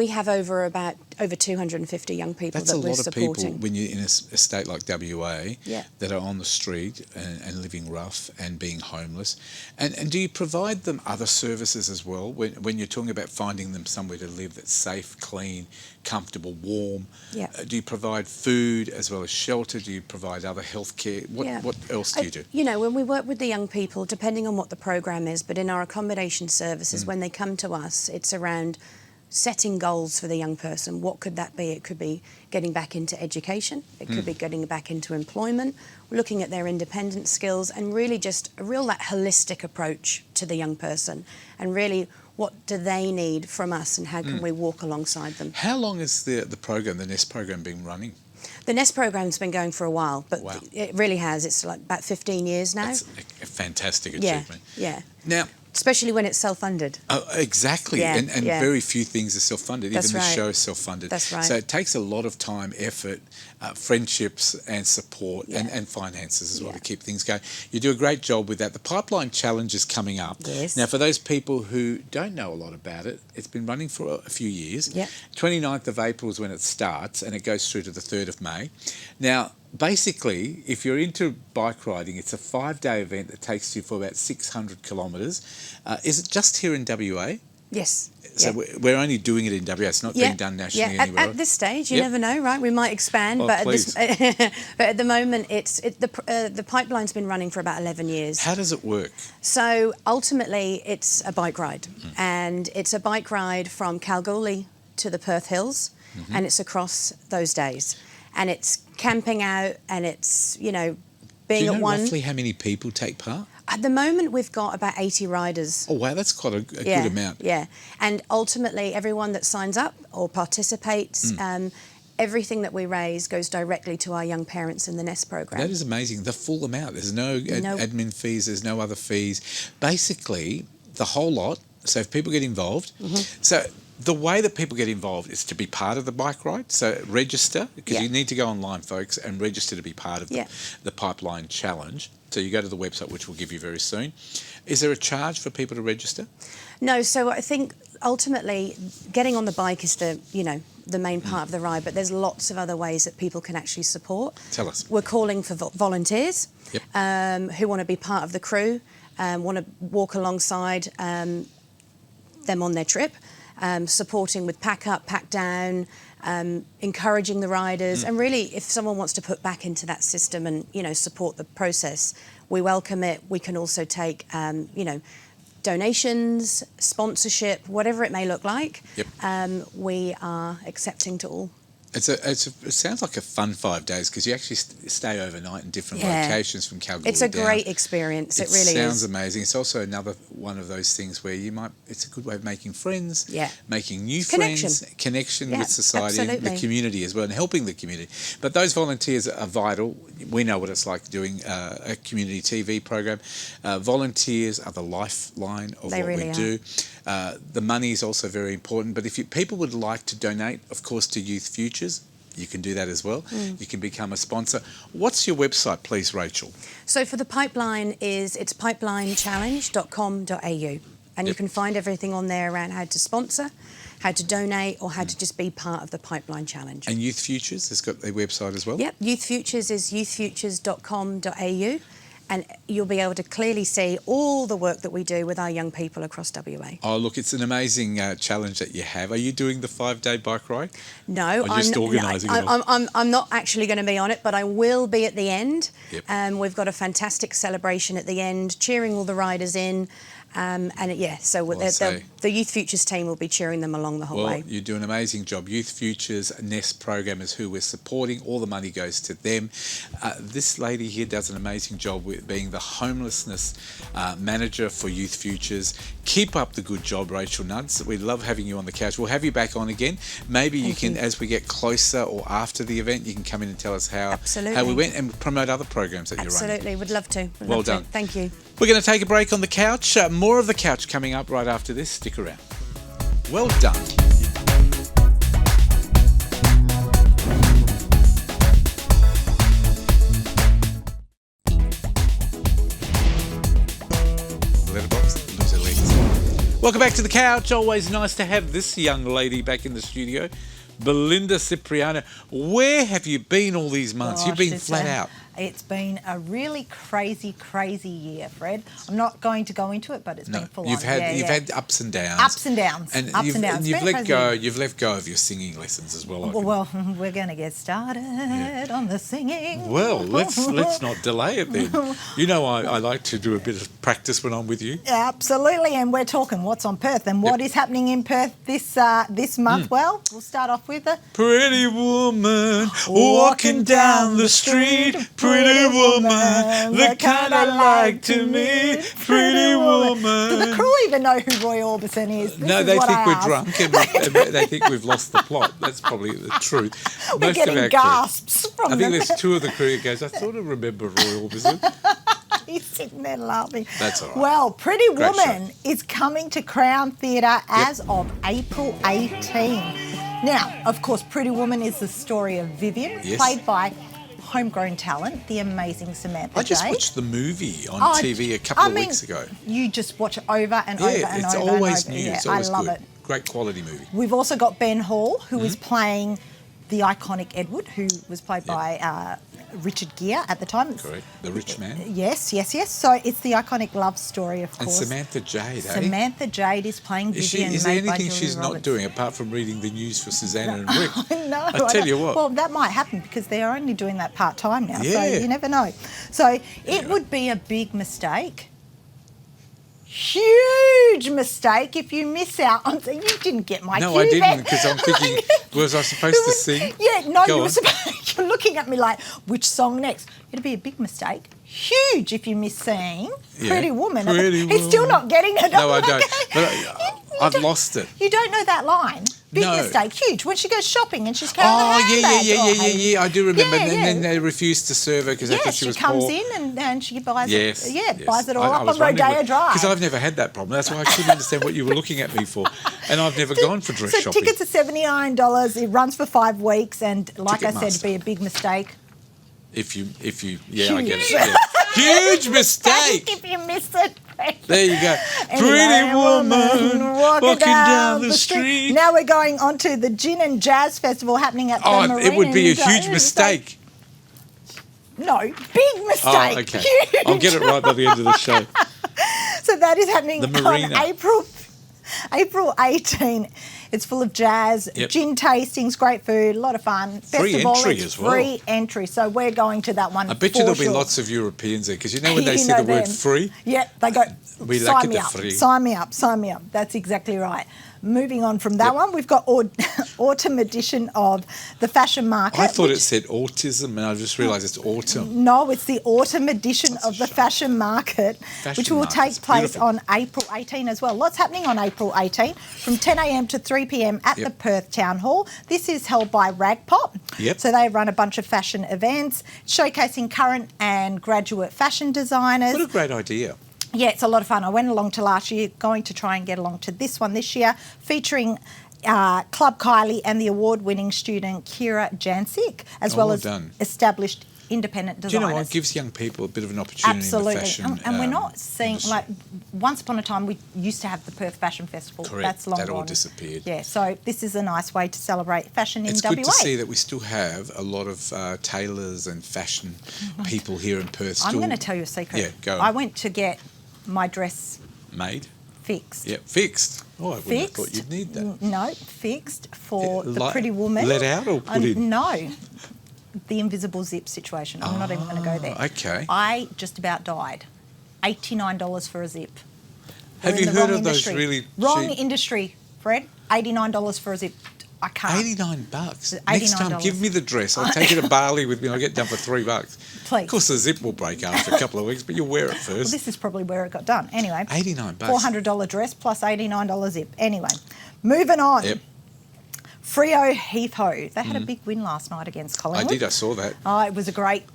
[SPEAKER 6] have over 250 young people that we're supporting. That's a lot of people when you're in a
[SPEAKER 1] state like WA that are on the street and living rough and being homeless. And do you provide them other services as well when you're talking about finding them somewhere to live that's safe, clean, comfortable, warm? Do you provide food as well as shelter? Do you provide other health care? What else do you do?
[SPEAKER 6] You know, when we work with the young people, depending on what the program is, but in our accommodation services, when they come to us, it's around setting goals for the young person. What could that be? It could be getting back into education. It could be getting back into employment, looking at their independent skills, and really just that holistic approach to the young person. And really, what do they need from us, and how can we walk alongside them?
[SPEAKER 1] How long has the NEST program, been running?
[SPEAKER 6] The NEST program's been going for a while, but it really has. It's like about 15 years now.
[SPEAKER 1] That's a fantastic achievement.
[SPEAKER 6] Yeah.
[SPEAKER 1] Now,
[SPEAKER 6] especially when it's self-funded.
[SPEAKER 1] Oh, exactly. And very few things are self-funded.
[SPEAKER 6] That's
[SPEAKER 1] even the
[SPEAKER 6] right.
[SPEAKER 1] show is self-funded.
[SPEAKER 6] That's right.
[SPEAKER 1] So it takes a lot of time, effort, friendships and support and finances as well to keep things going. You do a great job with that. The Pipeline Challenge is coming up.
[SPEAKER 6] Yes.
[SPEAKER 1] Now, for those people who don't know a lot about it, it's been running for a few years. 29th of April is when it starts, and it goes through to the 3rd of May. Now, basically, if you're into bike riding, it's a 5-day event that takes you for about 600 kilometres. Is it just here in WA?
[SPEAKER 6] Yes.
[SPEAKER 1] So we're only doing it in WA. It's not being done nationally anywhere.
[SPEAKER 6] At this stage, you never know, right? We might expand, but at the moment, the pipeline's been running for about 11 years.
[SPEAKER 1] How does it work?
[SPEAKER 6] So ultimately, it's a bike ride, and it's a bike ride from Kalgoorlie to the Perth Hills, and it's across those days, and it's camping out, and it's being at one.
[SPEAKER 1] Do you know roughly how many people take part?
[SPEAKER 6] At the moment, we've got about 80 riders.
[SPEAKER 1] Oh, wow, that's quite a good amount.
[SPEAKER 6] Yeah, and ultimately, everyone that signs up or participates, everything that we raise goes directly to our young parents in the Nest program.
[SPEAKER 1] That is amazing. The full amount. There's no admin fees. There's no other fees. Basically, the whole lot. So if people get involved, so the way that people get involved is to be part of the bike ride. So register, because you need to go online, folks, and register to be part of the Pipeline Challenge. So you go to the website, which we'll give you very soon. Is there a charge for people to register?
[SPEAKER 6] No, so I think ultimately getting on the bike is the main part of the ride, but there's lots of other ways that people can actually support.
[SPEAKER 1] Tell us.
[SPEAKER 6] We're calling for volunteers who want to be part of the crew, want to walk alongside them on their trip, supporting with pack up, pack down, encouraging the riders, and really if someone wants to put back into that system and support the process, we welcome it. We can also take donations, sponsorship, whatever it may look like. We are accepting to all.
[SPEAKER 1] It sounds like a fun 5 days because you actually stay overnight in different locations from Kalgoorlie.
[SPEAKER 6] It's a
[SPEAKER 1] down.
[SPEAKER 6] great experience. It really
[SPEAKER 1] sounds
[SPEAKER 6] is.
[SPEAKER 1] amazing. It's also another one of those things where it's a good way of making friends, making new connection with society and the community as well, and helping the community. But those volunteers are vital. We know what it's like doing a community TV program. Volunteers are the lifeline of what we do. The money is also very important. But if people would like to donate, of course, to Youth Futures, you can do that as well. You can become a sponsor. What's your website, please, Rachel?
[SPEAKER 6] So for the Pipeline it's pipelinechallenge.com.au, and you can find everything on there around how to sponsor, how to donate, or how to just be part of the Pipeline Challenge.
[SPEAKER 1] And Youth Futures has got their website as well?
[SPEAKER 6] Yep, Youth Futures is youthfutures.com.au. And you'll be able to clearly see all the work that we do with our young people across WA.
[SPEAKER 1] Oh, look, it's an amazing challenge that you have. Are you doing the 5-day bike ride?
[SPEAKER 6] No,
[SPEAKER 1] or just organising it all?
[SPEAKER 6] I'm not actually going to be on it, but I will be at the end. We've got a fantastic celebration at the end, cheering all the riders in. The Youth Futures team will be cheering them along the whole way.
[SPEAKER 1] You do an amazing job. Youth Futures Nest program is who we're supporting. All the money goes to them. This lady here does an amazing job with being the homelessness manager for Youth Futures. Keep up the good job, Rachel Nuds. We love having you on the couch. We'll have you back on again. Maybe you can, as we get closer or after the event, you can come in and tell us how we went and promote other programs that you're running.
[SPEAKER 6] Absolutely, would love to.
[SPEAKER 1] Well done.
[SPEAKER 6] Thank you.
[SPEAKER 1] We're going to take a break on the couch. More of the couch coming up right after this. Stick around. Well done. Letterbox, loser legs. Welcome back to the couch. Always nice to have this young lady back in the studio. Belinda Cipriano, where have you been all these months? You've been flat out.
[SPEAKER 7] It's been a really crazy year, Fred. I'm not going to go into it, but it's been full on.
[SPEAKER 1] You've had ups and downs.
[SPEAKER 7] Ups and downs.
[SPEAKER 1] And you've let go of your singing lessons as well.
[SPEAKER 7] Well, we're going to get started on the singing.
[SPEAKER 1] Well, let's not delay it then. You know, I like to do a bit of practice when I'm with you.
[SPEAKER 7] Absolutely, and we're talking what's on Perth and what is happening in Perth this month. Well, we'll start off with a
[SPEAKER 1] pretty woman walking down the street. Pretty woman, the kind I like to meet. Pretty woman.
[SPEAKER 7] Do the crew even know who Roy Orbison is?
[SPEAKER 1] No, they think we're drunk and they think we've lost the plot. That's probably the truth.
[SPEAKER 7] We're getting gasps from them.
[SPEAKER 1] I think there's two of the crew that goes, I sort of remember Roy Orbison.
[SPEAKER 7] He's sitting there laughing.
[SPEAKER 1] That's all right.
[SPEAKER 7] Well, Pretty Woman is coming to Crown Theatre as of April 18. Now, of course, Pretty Woman is the story of Vivian, played by homegrown talent, the amazing Samantha
[SPEAKER 1] I just
[SPEAKER 7] Jade.
[SPEAKER 1] watched the movie on TV a couple of weeks ago.
[SPEAKER 7] You just watch it over and over and over.
[SPEAKER 1] It's always new.
[SPEAKER 7] Yeah,
[SPEAKER 1] it's always
[SPEAKER 7] I love
[SPEAKER 1] good.
[SPEAKER 7] it.
[SPEAKER 1] Great quality movie.
[SPEAKER 7] We've also got Ben Hall, who is playing the iconic Edward, who was played by Richard Gere at the time.
[SPEAKER 1] Correct. The rich man.
[SPEAKER 7] Yes. So it's the iconic love story, of course.
[SPEAKER 1] And Samantha Jade,
[SPEAKER 7] Samantha Jade is playing Vivian.
[SPEAKER 1] Is there anything she's not doing apart from reading the news for Susanna and Rick?
[SPEAKER 7] No.
[SPEAKER 1] I tell you what.
[SPEAKER 7] Well, that might happen because they're only doing that part-time now, so you never know. So it would be a big mistake. Huge mistake if you miss out on. You didn't get my cue.
[SPEAKER 1] No, I didn't, because I'm thinking, was I supposed to sing?
[SPEAKER 7] Yeah, no, you're looking at me like, which song next? It'd be a big mistake. huge if you miss seeing
[SPEAKER 1] Yeah.
[SPEAKER 7] Pretty Woman.
[SPEAKER 1] Pretty
[SPEAKER 7] He's still
[SPEAKER 1] Woman.
[SPEAKER 7] not getting it.
[SPEAKER 1] No, I
[SPEAKER 7] I'm
[SPEAKER 1] don't.
[SPEAKER 7] like,
[SPEAKER 1] But I've lost it.
[SPEAKER 7] You don't know that line. Big
[SPEAKER 1] No.
[SPEAKER 7] mistake, huge. When she goes shopping and she's carrying
[SPEAKER 1] Oh,
[SPEAKER 7] the handbag.
[SPEAKER 1] yeah. I do remember.
[SPEAKER 7] Yeah,
[SPEAKER 1] and
[SPEAKER 7] yeah.
[SPEAKER 1] then they refused to serve her because they
[SPEAKER 7] Yes,
[SPEAKER 1] thought she
[SPEAKER 7] she
[SPEAKER 1] was
[SPEAKER 7] comes
[SPEAKER 1] poor.
[SPEAKER 7] in and she buys
[SPEAKER 1] Yes.
[SPEAKER 7] it. Buys it all up on Rodeo Drive.
[SPEAKER 1] Because I've never had that problem. That's why I couldn't understand what you were looking at me for. And I've never gone for dress
[SPEAKER 7] So
[SPEAKER 1] shopping.
[SPEAKER 7] tickets are $79. It runs for 5 weeks, and like I said, it'd
[SPEAKER 1] Ticketmaster.
[SPEAKER 7] be a big mistake.
[SPEAKER 1] If you, I get it.
[SPEAKER 7] Huge.
[SPEAKER 1] Yeah. Huge mistake.
[SPEAKER 7] If you missed it.
[SPEAKER 1] There you go.
[SPEAKER 7] Anyway,
[SPEAKER 1] Pretty woman walking down the street.
[SPEAKER 7] Now we're going on to the Gin and Jazz Festival happening at the
[SPEAKER 1] Oh, it would be a
[SPEAKER 7] Marina.
[SPEAKER 1] huge mistake.
[SPEAKER 7] No, big mistake.
[SPEAKER 1] Oh, okay.
[SPEAKER 7] Huge.
[SPEAKER 1] I'll get it right by the end of the show.
[SPEAKER 7] So that is happening
[SPEAKER 1] The Marina.
[SPEAKER 7] on April 18. It's full of jazz,
[SPEAKER 1] Yep.
[SPEAKER 7] gin tastings, great food, a lot of fun.
[SPEAKER 1] Free
[SPEAKER 7] Festival,
[SPEAKER 1] entry
[SPEAKER 7] it's
[SPEAKER 1] as well.
[SPEAKER 7] Free entry. So we're going to that one.
[SPEAKER 1] I bet you
[SPEAKER 7] for
[SPEAKER 1] there'll be
[SPEAKER 7] sure.
[SPEAKER 1] lots of Europeans there because you know when they
[SPEAKER 7] You
[SPEAKER 1] say
[SPEAKER 7] know
[SPEAKER 1] the word
[SPEAKER 7] them.
[SPEAKER 1] free?
[SPEAKER 7] Yeah, they go,
[SPEAKER 1] We like
[SPEAKER 7] sign
[SPEAKER 1] it
[SPEAKER 7] me
[SPEAKER 1] the
[SPEAKER 7] up,
[SPEAKER 1] free.
[SPEAKER 7] sign me up, sign me up. That's exactly right. Moving on from that one, we've got autumn edition of the Fashion Market.
[SPEAKER 1] I thought
[SPEAKER 7] which-
[SPEAKER 1] it said autism and I just realised it's autumn.
[SPEAKER 7] No, it's the autumn edition
[SPEAKER 1] That's a
[SPEAKER 7] of the
[SPEAKER 1] shame.
[SPEAKER 7] Fashion Market,
[SPEAKER 1] Fashion
[SPEAKER 7] which will
[SPEAKER 1] Market's
[SPEAKER 7] take place
[SPEAKER 1] beautiful.
[SPEAKER 7] on April 18 as well. Lots happening on April 18 from 10 a.m. to 3 p.m. at
[SPEAKER 1] Yep.
[SPEAKER 7] the Perth Town Hall. This is held by Ragpop.
[SPEAKER 1] Yep.
[SPEAKER 7] So they run a bunch of fashion events showcasing current and graduate fashion designers.
[SPEAKER 1] What a great idea.
[SPEAKER 7] Yeah, it's a lot of fun. I went along to last year, going to try and get along to this one this year, featuring Club Kylie and the award-winning student Kira Jancic, as well
[SPEAKER 1] well
[SPEAKER 7] as
[SPEAKER 1] done.
[SPEAKER 7] established independent
[SPEAKER 1] Do you
[SPEAKER 7] designers.
[SPEAKER 1] know what? It gives young people a bit of an opportunity
[SPEAKER 7] Absolutely.
[SPEAKER 1] in the fashion
[SPEAKER 7] And we're not seeing,
[SPEAKER 1] industry.
[SPEAKER 7] like, once upon a time we used to have the Perth Fashion Festival.
[SPEAKER 1] Correct.
[SPEAKER 7] That's long
[SPEAKER 1] That all
[SPEAKER 7] gone.
[SPEAKER 1] disappeared.
[SPEAKER 7] Yeah, so this is a nice way to celebrate fashion
[SPEAKER 1] It's
[SPEAKER 7] in WA.
[SPEAKER 1] good to see that we still have a lot of tailors and fashion people here in Perth.
[SPEAKER 7] I'm
[SPEAKER 1] Still
[SPEAKER 7] going to tell you a secret.
[SPEAKER 1] Yeah, go.
[SPEAKER 7] I went to get my dress
[SPEAKER 1] made.
[SPEAKER 7] fixed.
[SPEAKER 1] Yeah, fixed. Oh, I wouldn't have
[SPEAKER 7] Fixed.
[SPEAKER 1] thought you'd need that.
[SPEAKER 7] No, fixed for
[SPEAKER 1] Yeah,
[SPEAKER 7] the
[SPEAKER 1] like
[SPEAKER 7] Pretty Woman.
[SPEAKER 1] let out or put in?
[SPEAKER 7] No, the invisible zip situation. I'm not even going to go there.
[SPEAKER 1] okay.
[SPEAKER 7] I just about died. $89 for a zip.
[SPEAKER 1] Have
[SPEAKER 7] We're
[SPEAKER 1] you
[SPEAKER 7] in the
[SPEAKER 1] heard
[SPEAKER 7] wrong
[SPEAKER 1] of those
[SPEAKER 7] industry.
[SPEAKER 1] really
[SPEAKER 7] Wrong
[SPEAKER 1] cheap?
[SPEAKER 7] industry, Fred. $89 for a zip. I can't.
[SPEAKER 1] $89. Next time,
[SPEAKER 7] $89.
[SPEAKER 1] give me the dress. I'll take it to Bali with me. I'll get it done for $3.
[SPEAKER 7] Please.
[SPEAKER 1] Of course, the zip will break after a couple of weeks, but you'll wear it
[SPEAKER 7] Well,
[SPEAKER 1] first.
[SPEAKER 7] this is probably where it got done. Anyway,
[SPEAKER 1] $89.
[SPEAKER 7] $400 dress plus $89 zip. Anyway, moving on.
[SPEAKER 1] Yep.
[SPEAKER 7] Freo Heath Ho. They had a big win last night against
[SPEAKER 1] I
[SPEAKER 7] Collingwood.
[SPEAKER 1] did. I saw that.
[SPEAKER 7] Oh, it was a great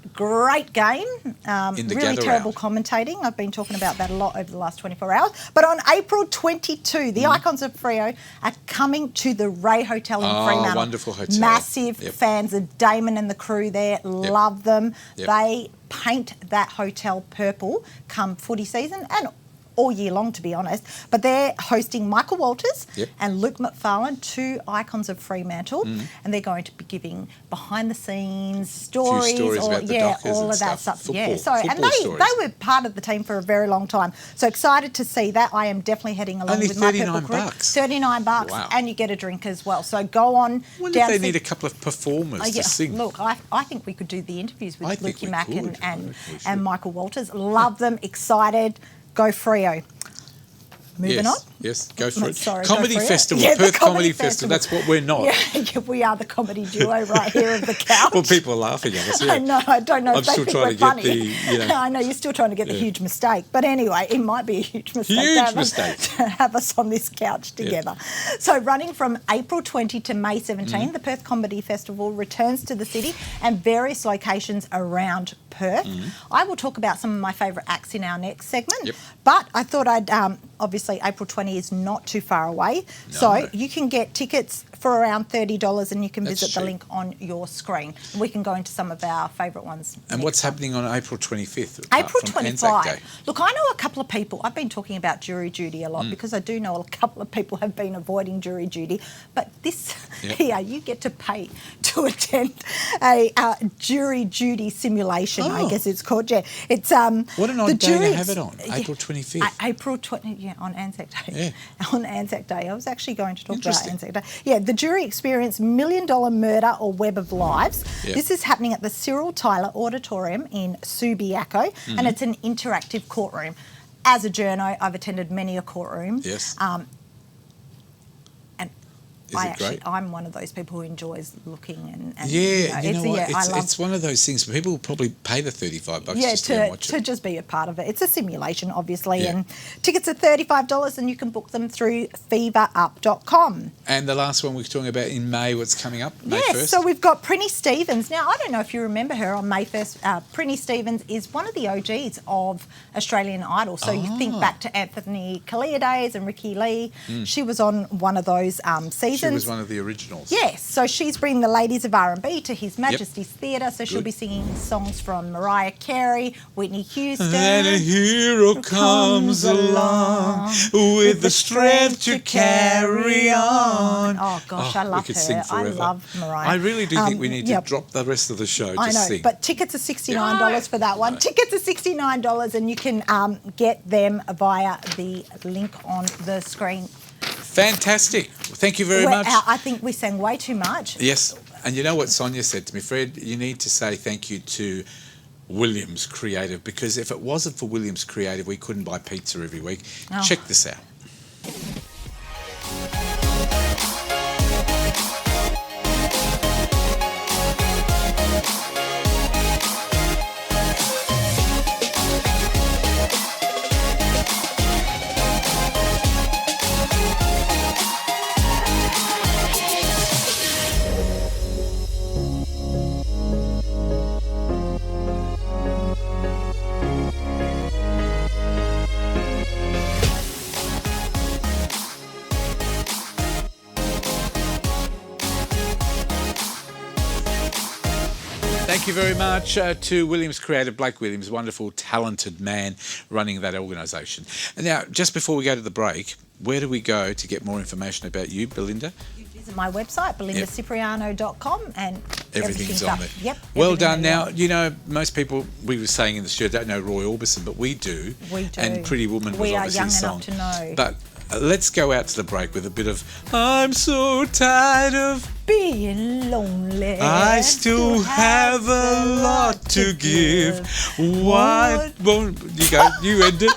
[SPEAKER 7] game.
[SPEAKER 1] In the
[SPEAKER 7] really
[SPEAKER 1] gather
[SPEAKER 7] terrible
[SPEAKER 1] round.
[SPEAKER 7] commentating. I've been talking about that a lot over the last 24 hours. But on April 22, the Icons of Freo are coming to the Ray Hotel in
[SPEAKER 1] Oh,
[SPEAKER 7] Fremantle.
[SPEAKER 1] wonderful hotel.
[SPEAKER 7] Massive
[SPEAKER 1] Yep.
[SPEAKER 7] fans of Damon and the crew there. Love them.
[SPEAKER 1] Yep.
[SPEAKER 7] They paint that hotel purple come footy season and all year long, to be honest. But they're hosting Michael Walters
[SPEAKER 1] Yep.
[SPEAKER 7] and Luke McFarlane, two icons of Fremantle, and they're going to be giving behind the scenes stories,
[SPEAKER 1] stories
[SPEAKER 7] or
[SPEAKER 1] about the Dockers
[SPEAKER 7] all
[SPEAKER 1] and
[SPEAKER 7] of that
[SPEAKER 1] stuff.
[SPEAKER 7] stuff. Yeah,
[SPEAKER 1] Football-
[SPEAKER 7] so and
[SPEAKER 1] football
[SPEAKER 7] they
[SPEAKER 1] stories.
[SPEAKER 7] were part of the team for a very long time. So excited to see that. I am definitely heading along
[SPEAKER 1] Only
[SPEAKER 7] with my
[SPEAKER 1] $39
[SPEAKER 7] purple crew.
[SPEAKER 1] bucks.
[SPEAKER 7] $39,
[SPEAKER 1] Wow.
[SPEAKER 7] and you get a drink as well. So go on.
[SPEAKER 1] I wonder
[SPEAKER 7] down
[SPEAKER 1] if
[SPEAKER 7] to
[SPEAKER 1] they need a couple of performers
[SPEAKER 7] yeah,
[SPEAKER 1] to sing.
[SPEAKER 7] Look, I think we could do the interviews
[SPEAKER 1] I
[SPEAKER 7] with
[SPEAKER 1] think
[SPEAKER 7] Lukey
[SPEAKER 1] we
[SPEAKER 7] Mack
[SPEAKER 1] could.
[SPEAKER 7] and,
[SPEAKER 1] I
[SPEAKER 7] and,
[SPEAKER 1] think we should.
[SPEAKER 7] and Michael Walters. Love them, excited. Go Freo. Moving on.
[SPEAKER 1] Yes, go for it.
[SPEAKER 7] Sorry,
[SPEAKER 1] Comedy
[SPEAKER 7] go for it.
[SPEAKER 1] Festival,
[SPEAKER 7] Yeah, the
[SPEAKER 1] Perth Comedy Festival. That's what we're not.
[SPEAKER 7] Yeah, we are the comedy duo right here of the couch.
[SPEAKER 1] Well, people are laughing at us. Yeah.
[SPEAKER 7] I know. I don't know
[SPEAKER 1] I'm
[SPEAKER 7] if they
[SPEAKER 1] still
[SPEAKER 7] think
[SPEAKER 1] trying
[SPEAKER 7] we're
[SPEAKER 1] to get
[SPEAKER 7] funny.
[SPEAKER 1] the, you know-
[SPEAKER 7] I know you're still trying to get the huge mistake, but anyway, it might be a huge mistake.
[SPEAKER 1] Huge
[SPEAKER 7] to have
[SPEAKER 1] mistake.
[SPEAKER 7] to have us on this couch together. So, running from April 20 to May 17, the Perth Comedy Festival returns to the city and various locations around Perth. I will talk about some of my favourite acts in our next segment,
[SPEAKER 1] Yep.
[SPEAKER 7] but I thought I'd obviously April 20 is not too far away, so you can get tickets for around $30 and you can
[SPEAKER 1] That's
[SPEAKER 7] visit the
[SPEAKER 1] cheap.
[SPEAKER 7] link on your screen. We can go into some of our favourite ones.
[SPEAKER 1] And
[SPEAKER 7] next
[SPEAKER 1] what's
[SPEAKER 7] time.
[SPEAKER 1] happening on April 25th? apart
[SPEAKER 7] April
[SPEAKER 1] from Anzac
[SPEAKER 7] 25.
[SPEAKER 1] Day?
[SPEAKER 7] Look, I know a couple of people. I've been talking about jury duty a lot
[SPEAKER 1] Mm.
[SPEAKER 7] because I do know a couple of people have been avoiding jury duty. But this
[SPEAKER 1] Yep.
[SPEAKER 7] here, you get to pay to attend a jury duty simulation. I
[SPEAKER 1] Oh.
[SPEAKER 7] guess it's called. Yeah, it's
[SPEAKER 1] What an
[SPEAKER 7] the
[SPEAKER 1] odd day to
[SPEAKER 7] jury
[SPEAKER 1] have it
[SPEAKER 7] ex-
[SPEAKER 1] on,
[SPEAKER 7] yeah,
[SPEAKER 1] April 25th.
[SPEAKER 7] April 20. Yeah, on Anzac Day.
[SPEAKER 1] Yeah.
[SPEAKER 7] On Anzac Day, I was actually going to talk about
[SPEAKER 1] Interesting.
[SPEAKER 7] Anzac Day. Yeah, the jury experienced $1 Million Murder or Web of Lives.
[SPEAKER 1] Yep.
[SPEAKER 7] This is happening at the Cyril Tyler Auditorium in Subiaco,
[SPEAKER 1] Mm-hmm.
[SPEAKER 7] and it's an interactive courtroom. As a journo, I've attended many a courtroom.
[SPEAKER 1] Yes.
[SPEAKER 7] And I'm one of those people who enjoys looking and
[SPEAKER 1] Yeah, you know what?
[SPEAKER 7] I love
[SPEAKER 1] It's one of those things. People will probably pay the $35 just to watch
[SPEAKER 7] to
[SPEAKER 1] it.
[SPEAKER 7] just be a part of it. It's a simulation, obviously,
[SPEAKER 1] Yeah.
[SPEAKER 7] and tickets are $35, and you can book them through feverup.com.
[SPEAKER 1] And the last one we're talking about in May, what's coming up? May
[SPEAKER 7] Yes,
[SPEAKER 1] 1st?
[SPEAKER 7] so we've got Prinny Stevens. Now, I don't know if you remember her on May 1st. Prinny Stevens is one of the OGs of Australian Idol. So you think back to Anthony Kalia days and Ricky Lee. She was on one of those seasons.
[SPEAKER 1] She was one of the originals.
[SPEAKER 7] Yes, so she's bringing the ladies of R&B to His Majesty's Theatre. So she'll be singing songs from Mariah Carey, Whitney Houston.
[SPEAKER 1] And a hero comes along with the strength to carry on.
[SPEAKER 7] Oh gosh, I love
[SPEAKER 1] we could
[SPEAKER 7] her.
[SPEAKER 1] sing
[SPEAKER 7] I
[SPEAKER 1] forever.
[SPEAKER 7] love Mariah.
[SPEAKER 1] I really do think we need to drop the rest of the show to
[SPEAKER 7] I know,
[SPEAKER 1] sing.
[SPEAKER 7] but tickets are $69 for that one. Tickets are $69, and you can get them via the link on the screen.
[SPEAKER 1] Fantastic. Thank you very much.
[SPEAKER 7] I think we sang way too much.
[SPEAKER 1] Yes, and you know what Sonia said to me, Fred? You need to say thank you to Williams Creative, because if it wasn't for Williams Creative, we couldn't buy pizza every week.
[SPEAKER 7] Oh.
[SPEAKER 1] Check this out. Thank you very much to Williams Creative, Blake Williams, wonderful, talented man running that organisation. And now, just before we go to the break, where do we go to get more information about you, Belinda?
[SPEAKER 7] You visit my website, belindasipriano.com, and
[SPEAKER 1] Everything's
[SPEAKER 7] up.
[SPEAKER 1] on there.
[SPEAKER 7] Yep.
[SPEAKER 1] Well
[SPEAKER 7] everything
[SPEAKER 1] done.
[SPEAKER 7] there.
[SPEAKER 1] Now, you know, most people, we were saying in the show, don't know Roy Orbison, but we do.
[SPEAKER 7] We do.
[SPEAKER 1] And Pretty Woman was
[SPEAKER 7] We are
[SPEAKER 1] obviously
[SPEAKER 7] young
[SPEAKER 1] a song.
[SPEAKER 7] enough to know.
[SPEAKER 1] But let's go out to the break with a bit of I'm so tired of
[SPEAKER 7] Being lonely.
[SPEAKER 1] I still have a lot to give. What? Well, you go, you end it.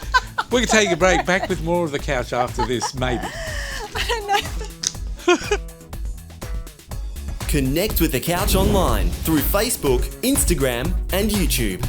[SPEAKER 1] We can take a break. Back with more of The Couch after this, maybe.
[SPEAKER 7] I don't know.
[SPEAKER 8] Connect with The Couch online through Facebook, Instagram, and YouTube.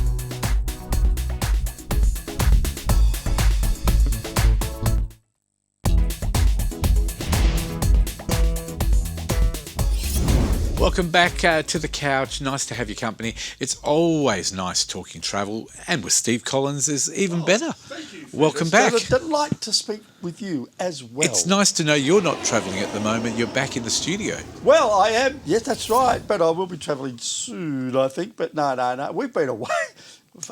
[SPEAKER 1] Welcome back to The Couch. Nice to have your company. It's always nice talking travel, and with Steve Collins is even better.
[SPEAKER 9] Thank you.
[SPEAKER 1] Welcome back.
[SPEAKER 9] It's a delight to speak with you as well.
[SPEAKER 1] It's nice to know you're not travelling at the moment. You're back in the studio.
[SPEAKER 9] Well, I am. Yes, that's right. But I will be travelling soon, I think. But no. We've been away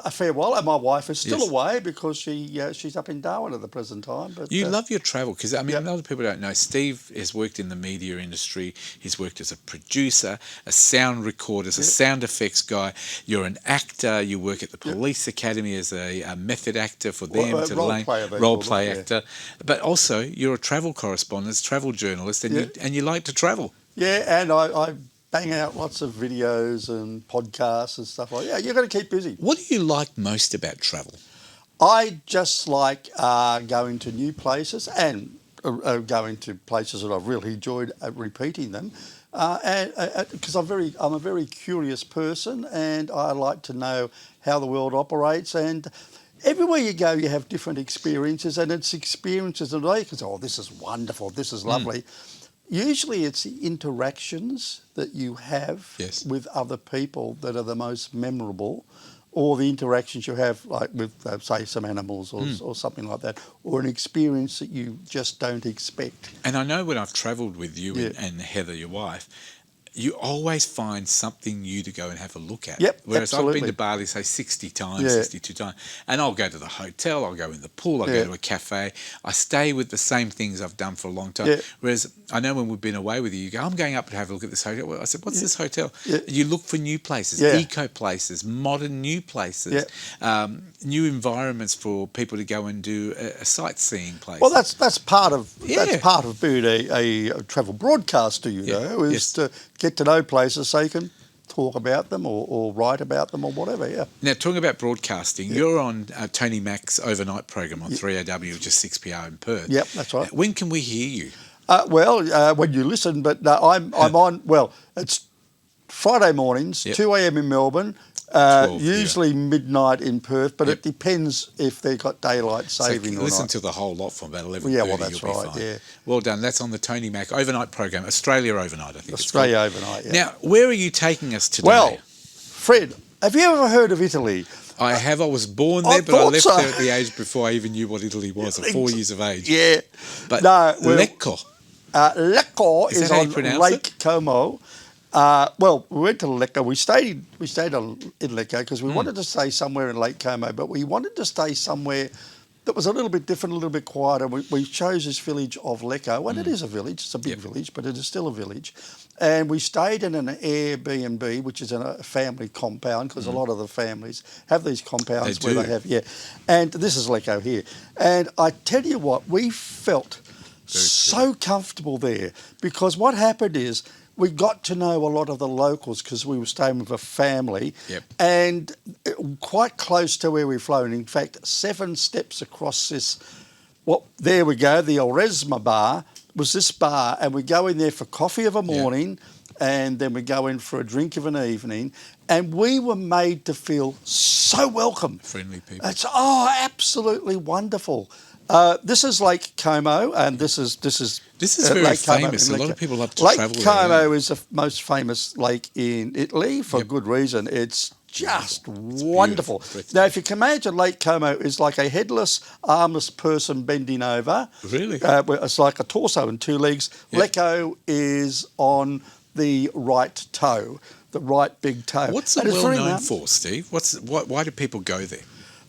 [SPEAKER 9] a fair while, and my wife is still
[SPEAKER 1] Yes.
[SPEAKER 9] away because she's up in Darwin at the present time. But
[SPEAKER 1] You love your travel because, I mean,
[SPEAKER 9] Yep.
[SPEAKER 1] a lot of people don't know. Steve has worked in the media industry. He's worked as a producer, a sound recorder, as a sound effects guy. You're an actor. You work at the Police Academy as a method actor for them.
[SPEAKER 9] Well, role player, they
[SPEAKER 1] role
[SPEAKER 9] call it,
[SPEAKER 1] play
[SPEAKER 9] yeah.
[SPEAKER 1] actor. But also, you're a travel correspondent, travel journalist, and,
[SPEAKER 9] Yeah.
[SPEAKER 1] you like to travel.
[SPEAKER 9] Yeah, and I bang out lots of videos and podcasts and stuff like that. Yeah, you've got to keep busy.
[SPEAKER 1] What do you like most about travel?
[SPEAKER 9] I just like going to new places and going to places that I've really enjoyed repeating them, and because I'm a very curious person, and I like to know how the world operates. And everywhere you go, you have different experiences, and it's experiences that you can say, "Oh, this is wonderful. This is lovely." Usually, it's the interactions that you have
[SPEAKER 1] Yes.
[SPEAKER 9] with other people that are the most memorable, or the interactions you have, like with, say, some animals or something like that, or an experience that you just don't expect.
[SPEAKER 1] And I know when I've travelled with you
[SPEAKER 9] Yeah.
[SPEAKER 1] and Heather, your wife, you always find something new to go and have a look at.
[SPEAKER 9] Yep,
[SPEAKER 1] Whereas I've
[SPEAKER 9] absolutely.
[SPEAKER 1] been to Bali, say, 60 times,
[SPEAKER 9] Yeah.
[SPEAKER 1] 62 times, and I'll go to the hotel, I'll go in the pool, I'll
[SPEAKER 9] Yeah.
[SPEAKER 1] go to a cafe. I stay with the same things I've done for a long time.
[SPEAKER 9] Yeah.
[SPEAKER 1] Whereas I know when we've been away with you, you go, I'm going up to have a look at this hotel. Well, I said, what's this hotel?
[SPEAKER 9] Yeah.
[SPEAKER 1] You look for new places,
[SPEAKER 9] Yeah.
[SPEAKER 1] eco places, modern new places, new environments for people to go and do a sightseeing place.
[SPEAKER 9] Well, that's part of
[SPEAKER 1] Yeah.
[SPEAKER 9] that's part of being a travel broadcaster. You
[SPEAKER 1] Yeah.
[SPEAKER 9] know, is
[SPEAKER 1] Yes.
[SPEAKER 9] to get to know places so you can talk about them or write about them or whatever. Yeah.
[SPEAKER 1] Now, talking about broadcasting, you're on Tony Mack's overnight program on 3AW, which is 6 p.m. in Perth.
[SPEAKER 9] Yep, that's right.
[SPEAKER 1] When can we hear you?
[SPEAKER 9] When you listen, but no, I'm on. Well, it's Friday mornings, 2 a.m. in Melbourne.
[SPEAKER 1] 12,
[SPEAKER 9] usually midnight in Perth, but it depends if they've got daylight saving or
[SPEAKER 1] listen
[SPEAKER 9] not.
[SPEAKER 1] to the whole lot from about 11:30.
[SPEAKER 9] Yeah, well, that's
[SPEAKER 1] you'll be
[SPEAKER 9] right,
[SPEAKER 1] fine.
[SPEAKER 9] yeah.
[SPEAKER 1] Well done. That's on the Tony Mac overnight program, Australia Overnight, I think.
[SPEAKER 9] Australia
[SPEAKER 1] it's called.
[SPEAKER 9] Overnight, yeah.
[SPEAKER 1] Now, where are you taking us today?
[SPEAKER 9] Well, Fred, have you ever heard of Italy?
[SPEAKER 1] I have. I was born
[SPEAKER 9] I
[SPEAKER 1] there, but I
[SPEAKER 9] thought
[SPEAKER 1] left
[SPEAKER 9] so.
[SPEAKER 1] there at the age before I even knew what Italy was, at 4 years of age.
[SPEAKER 9] Yeah.
[SPEAKER 1] But
[SPEAKER 9] No, well,
[SPEAKER 1] Lecco.
[SPEAKER 9] Lecco
[SPEAKER 1] Is
[SPEAKER 9] is
[SPEAKER 1] that how you
[SPEAKER 9] on
[SPEAKER 1] pronounce
[SPEAKER 9] Lake
[SPEAKER 1] it?
[SPEAKER 9] Como. We went to Lecco. We stayed in Lecco because we wanted to stay somewhere in Lake Como, but we wanted to stay somewhere that was a little bit different, a little bit quieter. We chose this village of Lecco, and it is a village. It's a big village, but it is still a village. And we stayed in an Airbnb, which is in a family compound, because a lot of the families have these compounds
[SPEAKER 1] They
[SPEAKER 9] where
[SPEAKER 1] do.
[SPEAKER 9] they have, And this is Lecco here. And I tell you what, we felt so comfortable there, because what happened is we got to know a lot of the locals because we were staying with a family, and quite close to where we've flown. In fact, 7 steps across this. Well, there we go. The Oresma bar was this bar, and we go in there for coffee of a morning, and then we go in for a drink of an evening, and we were made to feel so welcome.
[SPEAKER 1] Friendly people.
[SPEAKER 9] It's absolutely wonderful. This is Lake Como, and this is
[SPEAKER 1] very
[SPEAKER 9] Lake Como
[SPEAKER 1] famous.
[SPEAKER 9] in
[SPEAKER 1] A lot
[SPEAKER 9] Lake
[SPEAKER 1] of people love to
[SPEAKER 9] Lake
[SPEAKER 1] travel there,
[SPEAKER 9] Como
[SPEAKER 1] yeah.
[SPEAKER 9] is the most famous lake in Italy for good reason. It's just wonderful.
[SPEAKER 1] Beautiful.
[SPEAKER 9] Now, if you can imagine, Lake Como is like a headless, armless person bending over.
[SPEAKER 1] Really?
[SPEAKER 9] It's like a torso and 2 legs. Lecco is on the right toe, the right big toe.
[SPEAKER 1] What's it
[SPEAKER 9] And it's
[SPEAKER 1] well
[SPEAKER 9] very
[SPEAKER 1] known
[SPEAKER 9] nice.
[SPEAKER 1] for, Steve? Why do people go there?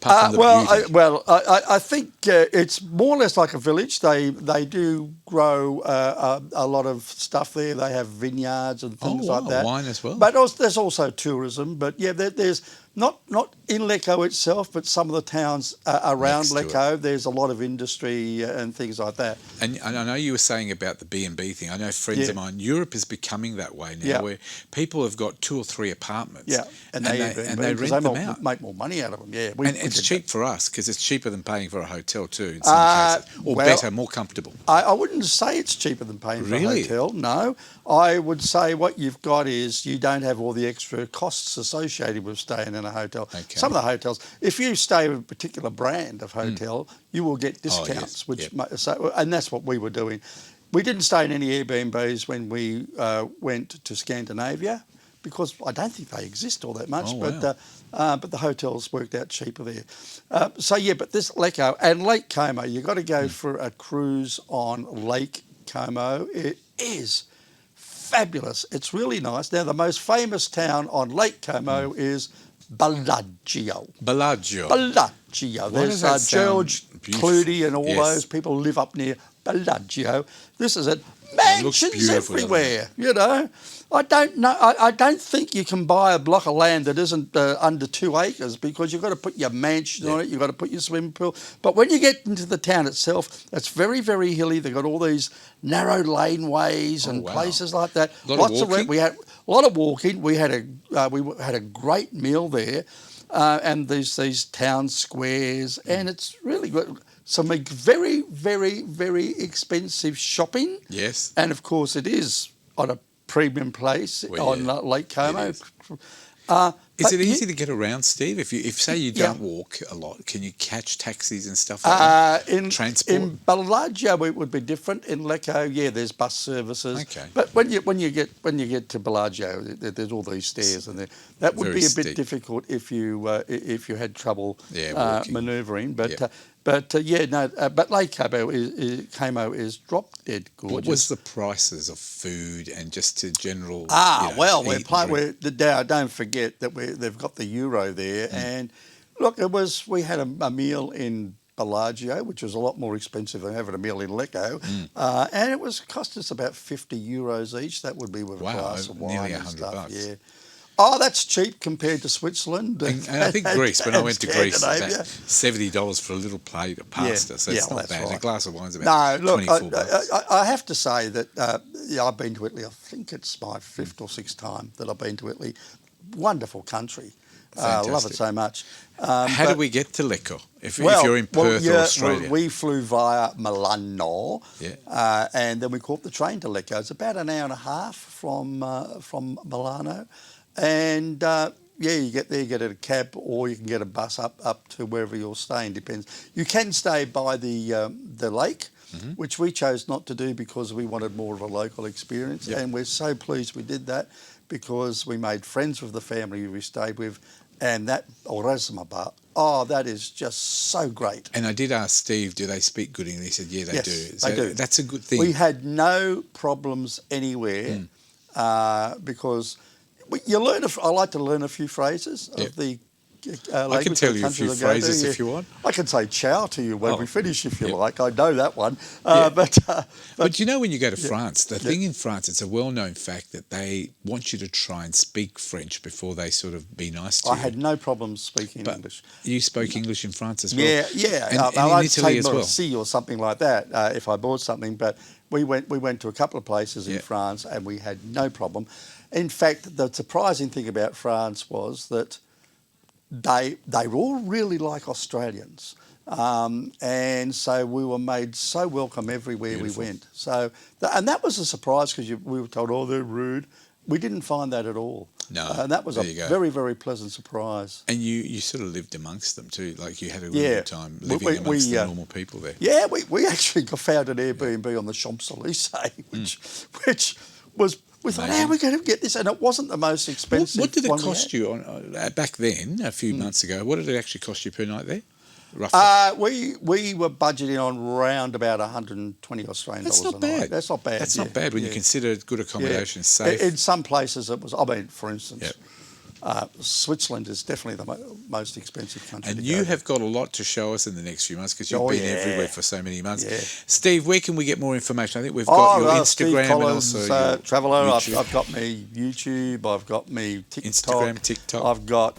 [SPEAKER 1] Apart from the beauty.
[SPEAKER 9] I think it's more or less like a village. They do grow a lot of stuff there. They have vineyards and things like that.
[SPEAKER 1] Wine as well.
[SPEAKER 9] But there's also tourism. But there's not in Lecco itself, but some of the towns around
[SPEAKER 1] Next to
[SPEAKER 9] Lecco. There's a lot of industry and things like that.
[SPEAKER 1] And I know you were saying about the B&B thing. I know friends of mine, Europe is becoming that way now, where people have got 2 or 3 apartments.
[SPEAKER 9] Yeah, and they
[SPEAKER 1] rent them out.
[SPEAKER 9] make more money out of them. Yeah,
[SPEAKER 1] And it's cheap for us because it's cheaper than paying for a hotel too, in some cases. Or better, more comfortable.
[SPEAKER 9] I wouldn't say it's cheaper than paying for a hotel. No, I would say what you've got is you don't have all the extra costs associated with staying in a hotel.
[SPEAKER 1] Okay.
[SPEAKER 9] Some of the hotels, if you stay with a particular brand of hotel, you will get discounts, and that's what we were doing. We didn't stay in any Airbnbs when we went to Scandinavia, because I don't think they exist all that much. But the hotels worked out cheaper there. But this Lecco and Lake Como, you've got to go for a cruise on Lake Como. It is fabulous. It's really nice. Now, the most famous town on Lake Como is Bellagio.
[SPEAKER 1] Bellagio.
[SPEAKER 9] There's
[SPEAKER 1] does that
[SPEAKER 9] George
[SPEAKER 1] sound beautiful?
[SPEAKER 9] Clooney and all
[SPEAKER 1] Yes.
[SPEAKER 9] those people live up near Bellagio. This is it.
[SPEAKER 1] It looks
[SPEAKER 9] Mansions
[SPEAKER 1] beautiful, doesn't
[SPEAKER 9] everywhere, I don't know. I don't think you can buy a block of land that isn't under 2 acres, because you've got to put your mansion on it, you've got to put your swimming pool. But when you get into the town itself, it's very, very hilly. They've got all these narrow laneways and places like that.
[SPEAKER 1] Lots of walking?
[SPEAKER 9] We had a lot of walking. We had a great meal there, and these town squares, and it's really good. Some very, very, very expensive shopping.
[SPEAKER 1] Yes.
[SPEAKER 9] And of course, it is on a premium place on Lake Como.
[SPEAKER 1] Is it easy to get around, Steve? If say you don't walk a lot, can you catch taxis and stuff like that? Transport?
[SPEAKER 9] In Bellagio, it would be different. In Lecco, there's bus services. Okay. But when you get to Bellagio, there's all these stairs, and that would be a bit difficult if you had trouble manoeuvring. But Lake Como is drop dead gorgeous.
[SPEAKER 1] What was the prices of food and just to general?
[SPEAKER 9] Don't forget that they've got the euro there, and look, we had a meal in Bellagio, which was a lot more expensive than having a meal in Lecco, and it cost us about €50 each. That would be with a glass of wine,
[SPEAKER 1] nearly
[SPEAKER 9] and
[SPEAKER 1] $100.
[SPEAKER 9] stuff. Yeah. Oh, that's cheap compared to Switzerland.
[SPEAKER 1] And I think Greece, when I went to Greece, about $70 for a little plate of pasta, so it's not bad. Right. A glass of wine's about $24.
[SPEAKER 9] I have to say that I've been to Italy. I think it's my 5th or 6th time that I've been to Italy. Wonderful country. Love it
[SPEAKER 1] Fantastic.
[SPEAKER 9] so much.
[SPEAKER 1] How do we get to Lecco if you're in Perth or Australia?
[SPEAKER 9] We flew via Milano,
[SPEAKER 1] Yeah.
[SPEAKER 9] and then we caught the train to Lecco. It's about an hour and a half from Milano, and you get there, you get a cab, or you can get a bus up to wherever you're staying. Depends. You can stay by the lake.
[SPEAKER 1] Mm-hmm.
[SPEAKER 9] Which we chose not to do because we wanted more of a local experience,
[SPEAKER 1] Yep.
[SPEAKER 9] and we're so pleased we did that because we made friends with the family we stayed with, and that Oresmaba, that is just so great.
[SPEAKER 1] And I did ask Steve, do they speak good English? He said, yeah, they
[SPEAKER 9] Yes,
[SPEAKER 1] do.
[SPEAKER 9] they do.
[SPEAKER 1] That's a good thing.
[SPEAKER 9] We had no problems anywhere because you learn. I like to learn a few phrases
[SPEAKER 1] Yep.
[SPEAKER 9] of the.
[SPEAKER 1] I can tell you a few phrases if you want.
[SPEAKER 9] I can say ciao to you when we finish if you
[SPEAKER 1] Yep.
[SPEAKER 9] like. I know that one.
[SPEAKER 1] Yeah.
[SPEAKER 9] But
[SPEAKER 1] you know, when you go to France, the thing in France, it's a well-known fact that they want you to try and speak French before they sort of be nice to
[SPEAKER 9] I
[SPEAKER 1] you.
[SPEAKER 9] had no problems speaking
[SPEAKER 1] But
[SPEAKER 9] English.
[SPEAKER 1] you spoke English in France as well?
[SPEAKER 9] Yeah.
[SPEAKER 1] And
[SPEAKER 9] I'd
[SPEAKER 1] in Italy
[SPEAKER 9] say
[SPEAKER 1] as well?
[SPEAKER 9] Merci or something like that if I bought something. But we went to a couple of places in
[SPEAKER 1] Yeah.
[SPEAKER 9] France and we had no problem. In fact, the surprising thing about France was that they were all really like Australians. And so we were made so welcome everywhere
[SPEAKER 1] Beautiful.
[SPEAKER 9] we went. So, and that was a surprise because we were told, they're rude. We didn't find that at all.
[SPEAKER 1] No,
[SPEAKER 9] And that was
[SPEAKER 1] there
[SPEAKER 9] a
[SPEAKER 1] you go.
[SPEAKER 9] very, very pleasant surprise.
[SPEAKER 1] And you sort of lived amongst them too, like you had a
[SPEAKER 9] Yeah.
[SPEAKER 1] really good time living amongst the normal people there.
[SPEAKER 9] Yeah, we actually found an Airbnb on the Champs-Élysées, which was, we thought, how are we going to get this? And it wasn't the most expensive
[SPEAKER 1] What did it
[SPEAKER 9] one we
[SPEAKER 1] cost
[SPEAKER 9] had.
[SPEAKER 1] you back then, a few months ago? What did it actually cost you per night there, roughly?
[SPEAKER 9] We were budgeting on round about 120 Australian
[SPEAKER 1] That's
[SPEAKER 9] dollars
[SPEAKER 1] not
[SPEAKER 9] a night.
[SPEAKER 1] bad.
[SPEAKER 9] That's not bad.
[SPEAKER 1] That's not bad when you
[SPEAKER 9] yeah.
[SPEAKER 1] consider good accommodation,
[SPEAKER 9] Yeah.
[SPEAKER 1] safe.
[SPEAKER 9] In some places it was, for instance,
[SPEAKER 1] Yep.
[SPEAKER 9] Switzerland is definitely the most expensive country
[SPEAKER 1] And
[SPEAKER 9] to
[SPEAKER 1] you
[SPEAKER 9] go.
[SPEAKER 1] have got a lot to show us in the next few months because you've
[SPEAKER 9] Oh,
[SPEAKER 1] been
[SPEAKER 9] yeah.
[SPEAKER 1] everywhere for so many months.
[SPEAKER 9] Yeah.
[SPEAKER 1] Steve, where can we get more information? I think we've got your Instagram
[SPEAKER 9] Steve
[SPEAKER 1] and
[SPEAKER 9] Collins,
[SPEAKER 1] also your
[SPEAKER 9] Traveller.
[SPEAKER 1] YouTube.
[SPEAKER 9] I've got me YouTube. I've got me TikTok.
[SPEAKER 1] Instagram, TikTok.
[SPEAKER 9] I've got.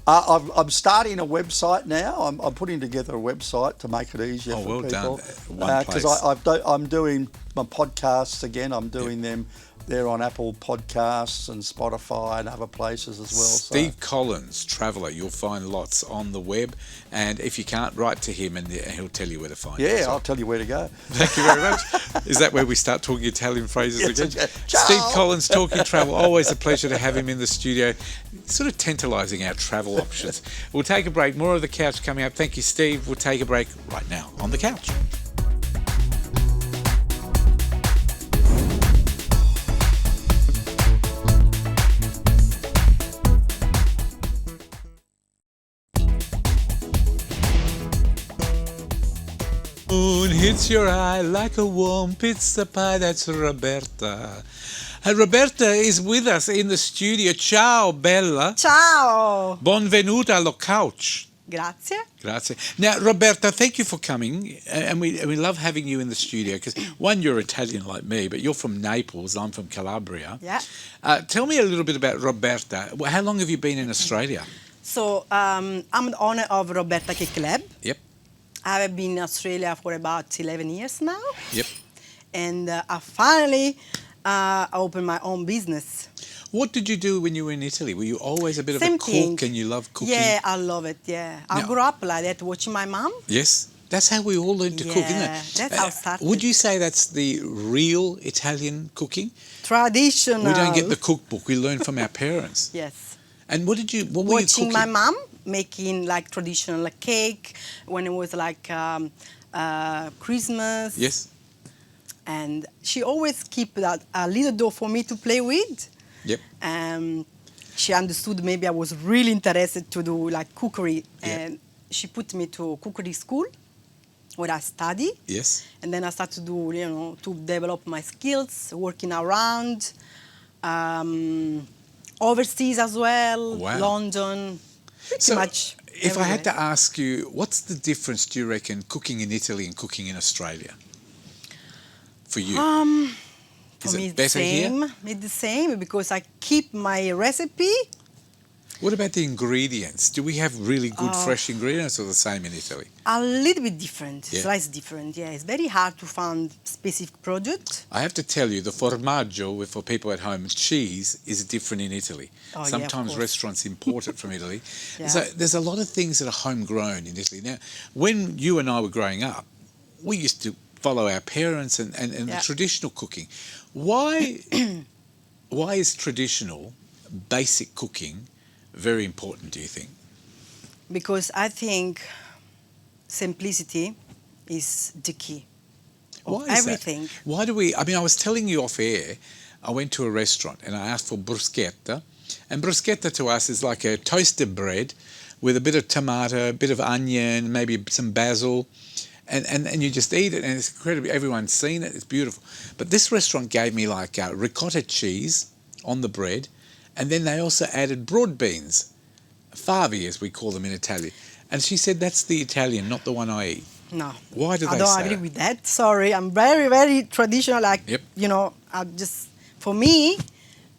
[SPEAKER 9] I'm starting a website now. I'm putting together a website to make it easier
[SPEAKER 1] Oh,
[SPEAKER 9] for
[SPEAKER 1] well
[SPEAKER 9] people.
[SPEAKER 1] done. One place.
[SPEAKER 9] Because I'm doing my podcasts again. I'm doing them. They're on Apple Podcasts and Spotify and other places as well.
[SPEAKER 1] Steve Collins, Traveller. You'll find lots on the web. And if you can't, write to him and he'll tell you where to find you.
[SPEAKER 9] Yeah,
[SPEAKER 1] So
[SPEAKER 9] I'll tell you where to go.
[SPEAKER 1] thank you very much. Is that where we start talking Italian phrases
[SPEAKER 9] Yes,
[SPEAKER 1] again?
[SPEAKER 9] yeah.
[SPEAKER 1] Steve
[SPEAKER 9] Ciao.
[SPEAKER 1] Collins, Talking Travel. Always a pleasure to have him in the studio, sort of tantalising our travel options. We'll take a break. More of The Couch coming up. Thank you, Steve. We'll take a break right now on The Couch. Moon hits your eye like a warm pizza pie. That's Roberta. Roberta is with us in the studio. Ciao, Bella.
[SPEAKER 7] Ciao.
[SPEAKER 1] Benvenuta allo couch.
[SPEAKER 7] Grazie.
[SPEAKER 1] Grazie. Now, Roberta, thank you for coming, and we love having you in the studio because, one, you're Italian like me, but you're from Naples, I'm from Calabria.
[SPEAKER 7] Yeah.
[SPEAKER 1] Tell me a little bit about Roberta. How long have you been in Australia?
[SPEAKER 10] So I'm the owner of Roberta Cake Lab.
[SPEAKER 1] Yep.
[SPEAKER 10] I've been in Australia for about 11 years now.
[SPEAKER 1] Yep.
[SPEAKER 10] And I finally opened my own business.
[SPEAKER 1] What did you do when you were in Italy? Were you always a bit
[SPEAKER 10] Same
[SPEAKER 1] of a cook
[SPEAKER 10] thing.
[SPEAKER 1] and you love cooking?
[SPEAKER 10] Yeah, I love it, yeah. I
[SPEAKER 1] Now-
[SPEAKER 10] grew up like that, watching my mom.
[SPEAKER 1] Yes. That's how we all learn to cook, isn't
[SPEAKER 10] Yeah,
[SPEAKER 1] it?
[SPEAKER 10] that's how it started.
[SPEAKER 1] Would you say that's the real Italian cooking?
[SPEAKER 10] Traditional.
[SPEAKER 1] We don't get the cookbook. We learn from our parents.
[SPEAKER 10] Yes.
[SPEAKER 1] And what were you
[SPEAKER 10] Watching
[SPEAKER 1] cooking?
[SPEAKER 10] my mom making like traditional cake when it was like Christmas.
[SPEAKER 1] Yes.
[SPEAKER 10] And she always keep that a little dough for me to play with.
[SPEAKER 1] Yep.
[SPEAKER 10] She understood maybe I was really interested to do like cookery,
[SPEAKER 1] Yeah.
[SPEAKER 10] and she put me to cookery school where I study.
[SPEAKER 1] Yes.
[SPEAKER 10] And then I started to do, to develop my skills, working around, overseas as well,
[SPEAKER 1] Wow.
[SPEAKER 10] London, pretty
[SPEAKER 1] So,
[SPEAKER 10] much.
[SPEAKER 1] if I had
[SPEAKER 10] everywhere.
[SPEAKER 1] to ask you, what's the difference, do you reckon, cooking in Italy and cooking in Australia? For you?
[SPEAKER 10] For
[SPEAKER 1] Is
[SPEAKER 10] me,
[SPEAKER 1] it
[SPEAKER 10] it's the
[SPEAKER 1] better here?
[SPEAKER 10] same. It's the same because I keep my recipe.
[SPEAKER 1] What about the ingredients? Do we have really good fresh ingredients or the same in Italy?
[SPEAKER 10] A little bit different,
[SPEAKER 1] Yeah.
[SPEAKER 10] slightly different. Yeah, it's very hard to find specific product.
[SPEAKER 1] I have to tell you, the formaggio, for people at home, cheese is different in Italy.
[SPEAKER 10] Oh, yeah, of
[SPEAKER 1] Sometimes
[SPEAKER 10] course.
[SPEAKER 1] restaurants import it from Italy.
[SPEAKER 10] Yeah.
[SPEAKER 1] So there's a lot of things that are homegrown in Italy. Now, when you and I were growing up, we used to follow our parents and the
[SPEAKER 10] Yeah.
[SPEAKER 1] traditional cooking. Why is traditional, basic cooking very important, do you think?
[SPEAKER 10] Because I think simplicity is the key of
[SPEAKER 1] Why is
[SPEAKER 10] everything.
[SPEAKER 1] that? Why do we? I mean, I was telling you off air. I went to a restaurant and I asked for bruschetta, and bruschetta to us is like a toasted bread with a bit of tomato, a bit of onion, maybe some basil, and you just eat it, and it's incredible. Everyone's seen it; it's beautiful. But this restaurant gave me like ricotta cheese on the bread, and then they also added broad beans, favi as we call them in Italian. And she said that's the Italian, not the one I eat.
[SPEAKER 10] No.
[SPEAKER 1] Why do
[SPEAKER 10] I
[SPEAKER 1] they
[SPEAKER 10] don't
[SPEAKER 1] say
[SPEAKER 10] agree
[SPEAKER 1] that?
[SPEAKER 10] with that. Sorry, I'm very, very traditional. Like,
[SPEAKER 1] Yep.
[SPEAKER 10] you know, I just, for me,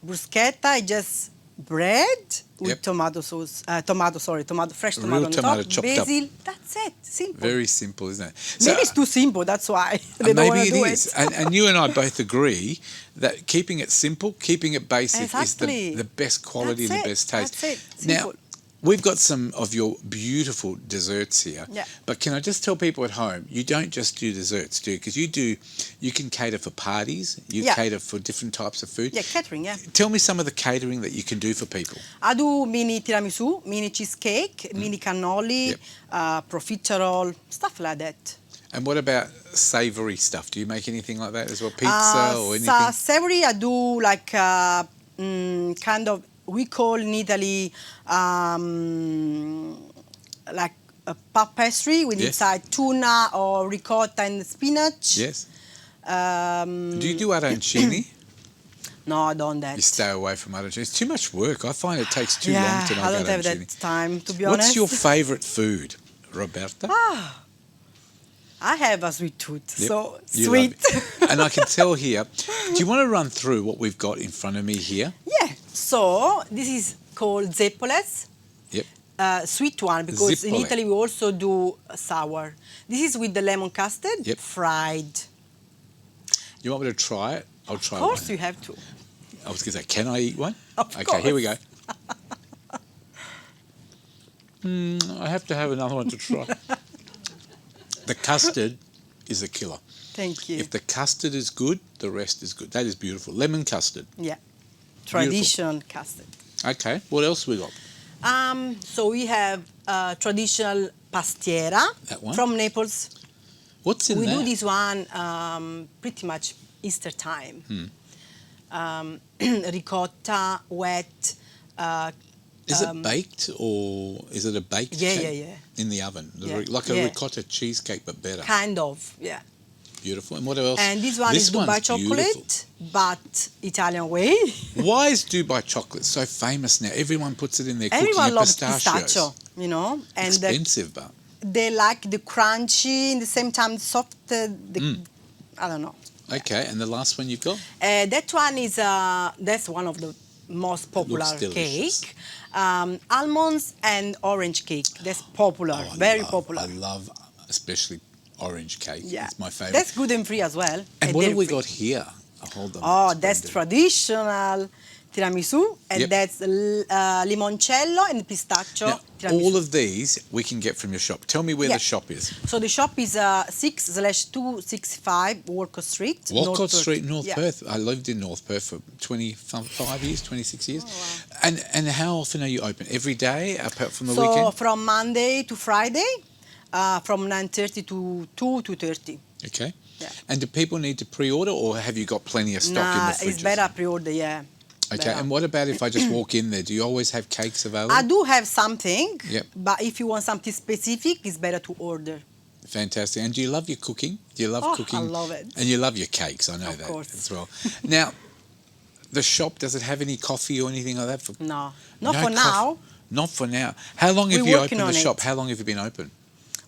[SPEAKER 10] bruschetta is just bread with
[SPEAKER 1] Yep.
[SPEAKER 10] tomato sauce, fresh
[SPEAKER 1] Real
[SPEAKER 10] tomato on
[SPEAKER 1] tomato
[SPEAKER 10] top,
[SPEAKER 1] chopped up.
[SPEAKER 10] basil. That's it. Simple.
[SPEAKER 1] Very simple, isn't it?
[SPEAKER 10] Maybe it's too simple. That's why they don't
[SPEAKER 1] maybe
[SPEAKER 10] want to do
[SPEAKER 1] it is.
[SPEAKER 10] it.
[SPEAKER 1] And you and I both agree that keeping it simple, keeping it basic
[SPEAKER 10] Exactly.
[SPEAKER 1] is the best quality
[SPEAKER 10] That's
[SPEAKER 1] and the
[SPEAKER 10] it.
[SPEAKER 1] best taste.
[SPEAKER 10] That's it.
[SPEAKER 1] Now,
[SPEAKER 10] Simple.
[SPEAKER 1] we've got some of your beautiful desserts here.
[SPEAKER 10] Yeah.
[SPEAKER 1] But can I just tell people at home, you don't just do desserts, do you? Because you can cater for parties, you
[SPEAKER 10] Yeah.
[SPEAKER 1] cater for different types of food.
[SPEAKER 10] Yeah, catering, yeah.
[SPEAKER 1] Tell me some of the catering that you can do for people.
[SPEAKER 10] I do mini tiramisu, mini cheesecake, mini cannoli,
[SPEAKER 1] Yep.
[SPEAKER 10] profiterole, stuff like that.
[SPEAKER 1] And what about savoury stuff? Do you make anything like that as well? Pizza or anything?
[SPEAKER 10] Savory, I do like kind of, we call in Italy like a puff pastry with
[SPEAKER 1] Yes.
[SPEAKER 10] inside tuna or ricotta and spinach.
[SPEAKER 1] Yes.
[SPEAKER 10] Um,
[SPEAKER 1] Do you do arancini?
[SPEAKER 10] No, I don't that.
[SPEAKER 1] You stay away from arancini. It's too much work. I find it takes too
[SPEAKER 10] yeah,
[SPEAKER 1] long to make
[SPEAKER 10] I don't have
[SPEAKER 1] arancini.
[SPEAKER 10] that time, to be
[SPEAKER 1] What's
[SPEAKER 10] honest.
[SPEAKER 1] your favourite food, Roberta?
[SPEAKER 10] I have a sweet tooth,
[SPEAKER 1] Yep.
[SPEAKER 10] so
[SPEAKER 1] You
[SPEAKER 10] sweet.
[SPEAKER 1] love it. And I can tell here. Do you want to run through what we've got in front of me here?
[SPEAKER 10] Yeah, so this is called zeppoles.
[SPEAKER 1] Yep.
[SPEAKER 10] Sweet one, because in
[SPEAKER 1] Zippole.
[SPEAKER 10] Italy we also do sour. This is with the lemon custard,
[SPEAKER 1] Yep.
[SPEAKER 10] fried.
[SPEAKER 1] You want me to try it? I'll try
[SPEAKER 10] Of course
[SPEAKER 1] one.
[SPEAKER 10] you have to.
[SPEAKER 1] I was going to say, can I eat one?
[SPEAKER 10] Of
[SPEAKER 1] Okay, here we go.
[SPEAKER 10] course.
[SPEAKER 1] I have to have another one to try. The custard is a killer.
[SPEAKER 10] Thank you.
[SPEAKER 1] If the custard is good, the rest is good. That is beautiful. Lemon custard.
[SPEAKER 10] Yeah, traditional custard.
[SPEAKER 1] Okay, what else we got?
[SPEAKER 10] So we have traditional pastiera
[SPEAKER 1] That one?
[SPEAKER 10] from Naples.
[SPEAKER 1] What's in
[SPEAKER 10] We
[SPEAKER 1] there?
[SPEAKER 10] do this one pretty much Easter time. Ricotta, wet.
[SPEAKER 1] Is it baked or is it a baked
[SPEAKER 10] Yeah,
[SPEAKER 1] cake?
[SPEAKER 10] yeah, yeah.
[SPEAKER 1] In the oven?
[SPEAKER 10] Yeah,
[SPEAKER 1] Like a
[SPEAKER 10] yeah.
[SPEAKER 1] ricotta cheesecake, but better.
[SPEAKER 10] Kind of, yeah.
[SPEAKER 1] Beautiful. And what else?
[SPEAKER 10] And this one is Dubai
[SPEAKER 1] one's
[SPEAKER 10] chocolate, but Italian way.
[SPEAKER 1] Why is Dubai chocolate so famous now? Everyone puts it in their cooking
[SPEAKER 10] Everyone
[SPEAKER 1] and
[SPEAKER 10] loves
[SPEAKER 1] pistachios.
[SPEAKER 10] pistachio, you know, and
[SPEAKER 1] Expensive, but
[SPEAKER 10] they like the crunchy, in the same time soft. I don't know.
[SPEAKER 1] okay. And the last one you've got?
[SPEAKER 10] That one is that's one of the most popular
[SPEAKER 1] delicious.
[SPEAKER 10] cake. Almonds and orange cake. That's popular,
[SPEAKER 1] Oh,
[SPEAKER 10] very popular.
[SPEAKER 1] I love especially orange cake.
[SPEAKER 10] Yeah,
[SPEAKER 1] It's my favourite.
[SPEAKER 10] that's gluten free as well.
[SPEAKER 1] And what have we
[SPEAKER 10] dairy-free.
[SPEAKER 1] got here? Hold on.
[SPEAKER 10] Oh,
[SPEAKER 1] It's
[SPEAKER 10] that's
[SPEAKER 1] blended.
[SPEAKER 10] traditional tiramisu, and
[SPEAKER 1] Yep.
[SPEAKER 10] that's limoncello and pistachio
[SPEAKER 1] Now,
[SPEAKER 10] tiramisu.
[SPEAKER 1] all of these we can get from your shop. Tell me where
[SPEAKER 10] Yeah.
[SPEAKER 1] the shop is.
[SPEAKER 10] So the shop is 6/265 Walcott Street.
[SPEAKER 1] Walcott
[SPEAKER 10] North
[SPEAKER 1] Street,
[SPEAKER 10] Perth.
[SPEAKER 1] North
[SPEAKER 10] Yeah.
[SPEAKER 1] Perth. I lived in North Perth for 25 years, 26 years.
[SPEAKER 10] Oh, wow.
[SPEAKER 1] And how often are you open? Every day, apart from the
[SPEAKER 10] So
[SPEAKER 1] weekend?
[SPEAKER 10] from Monday to Friday, from 9:30 to 2:30.
[SPEAKER 1] Okay.
[SPEAKER 10] Yeah.
[SPEAKER 1] And do people need to pre-order, or have you got plenty of stock
[SPEAKER 10] Nah,
[SPEAKER 1] in the fridges?
[SPEAKER 10] it's better pre-order, yeah.
[SPEAKER 1] Okay.
[SPEAKER 10] better.
[SPEAKER 1] And what about if I just walk in there? Do you always have cakes available?
[SPEAKER 10] I do have something,
[SPEAKER 1] Yep.
[SPEAKER 10] but if you want something specific, it's better to order.
[SPEAKER 1] Fantastic. And do you love your cooking? Do you love
[SPEAKER 10] Oh,
[SPEAKER 1] cooking?
[SPEAKER 10] I love it.
[SPEAKER 1] And you love your cakes. I know
[SPEAKER 10] Of
[SPEAKER 1] that
[SPEAKER 10] course.
[SPEAKER 1] as well. Now, the shop, does it have any coffee or anything like that? For
[SPEAKER 10] No, not
[SPEAKER 1] No
[SPEAKER 10] for
[SPEAKER 1] coffee.
[SPEAKER 10] now.
[SPEAKER 1] Not for now. How long have
[SPEAKER 10] We're
[SPEAKER 1] you
[SPEAKER 10] working
[SPEAKER 1] opened the
[SPEAKER 10] on
[SPEAKER 1] shop?
[SPEAKER 10] it.
[SPEAKER 1] How long have you been open?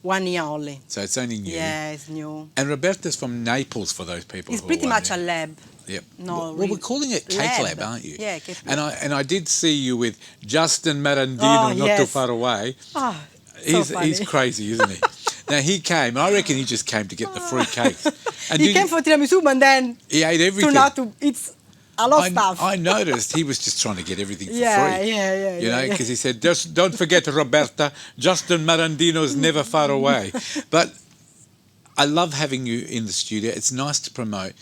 [SPEAKER 10] 1 year only.
[SPEAKER 1] So it's only new.
[SPEAKER 10] Yeah, it's new.
[SPEAKER 1] And Roberta's from Naples, for those people
[SPEAKER 10] It's
[SPEAKER 1] who
[SPEAKER 10] pretty
[SPEAKER 1] are
[SPEAKER 10] much a
[SPEAKER 1] wondering.
[SPEAKER 10] lab.
[SPEAKER 1] Yep.
[SPEAKER 10] No,
[SPEAKER 1] Well,
[SPEAKER 10] real
[SPEAKER 1] we're calling it Cake
[SPEAKER 10] lab.
[SPEAKER 1] Lab, aren't you?
[SPEAKER 10] Yeah, Cake
[SPEAKER 1] And I did see you with Justin Marandino,
[SPEAKER 10] Oh,
[SPEAKER 1] not too
[SPEAKER 10] yes.
[SPEAKER 1] far away.
[SPEAKER 10] Ah,
[SPEAKER 1] He's
[SPEAKER 10] funny.
[SPEAKER 1] crazy, isn't he? Now he came. I reckon he just came to get the free cakes. And
[SPEAKER 10] He
[SPEAKER 1] did
[SPEAKER 10] came for tiramisu, but then
[SPEAKER 1] he ate everything.
[SPEAKER 10] turned out to eat a lot of stuff.
[SPEAKER 1] I noticed he was just trying to get everything for
[SPEAKER 10] Yeah,
[SPEAKER 1] free.
[SPEAKER 10] yeah,
[SPEAKER 1] You know,
[SPEAKER 10] yeah.
[SPEAKER 1] because he said, just don't forget Roberta, Justin Marandino's never far away. But I love having you in the studio. It's nice to promote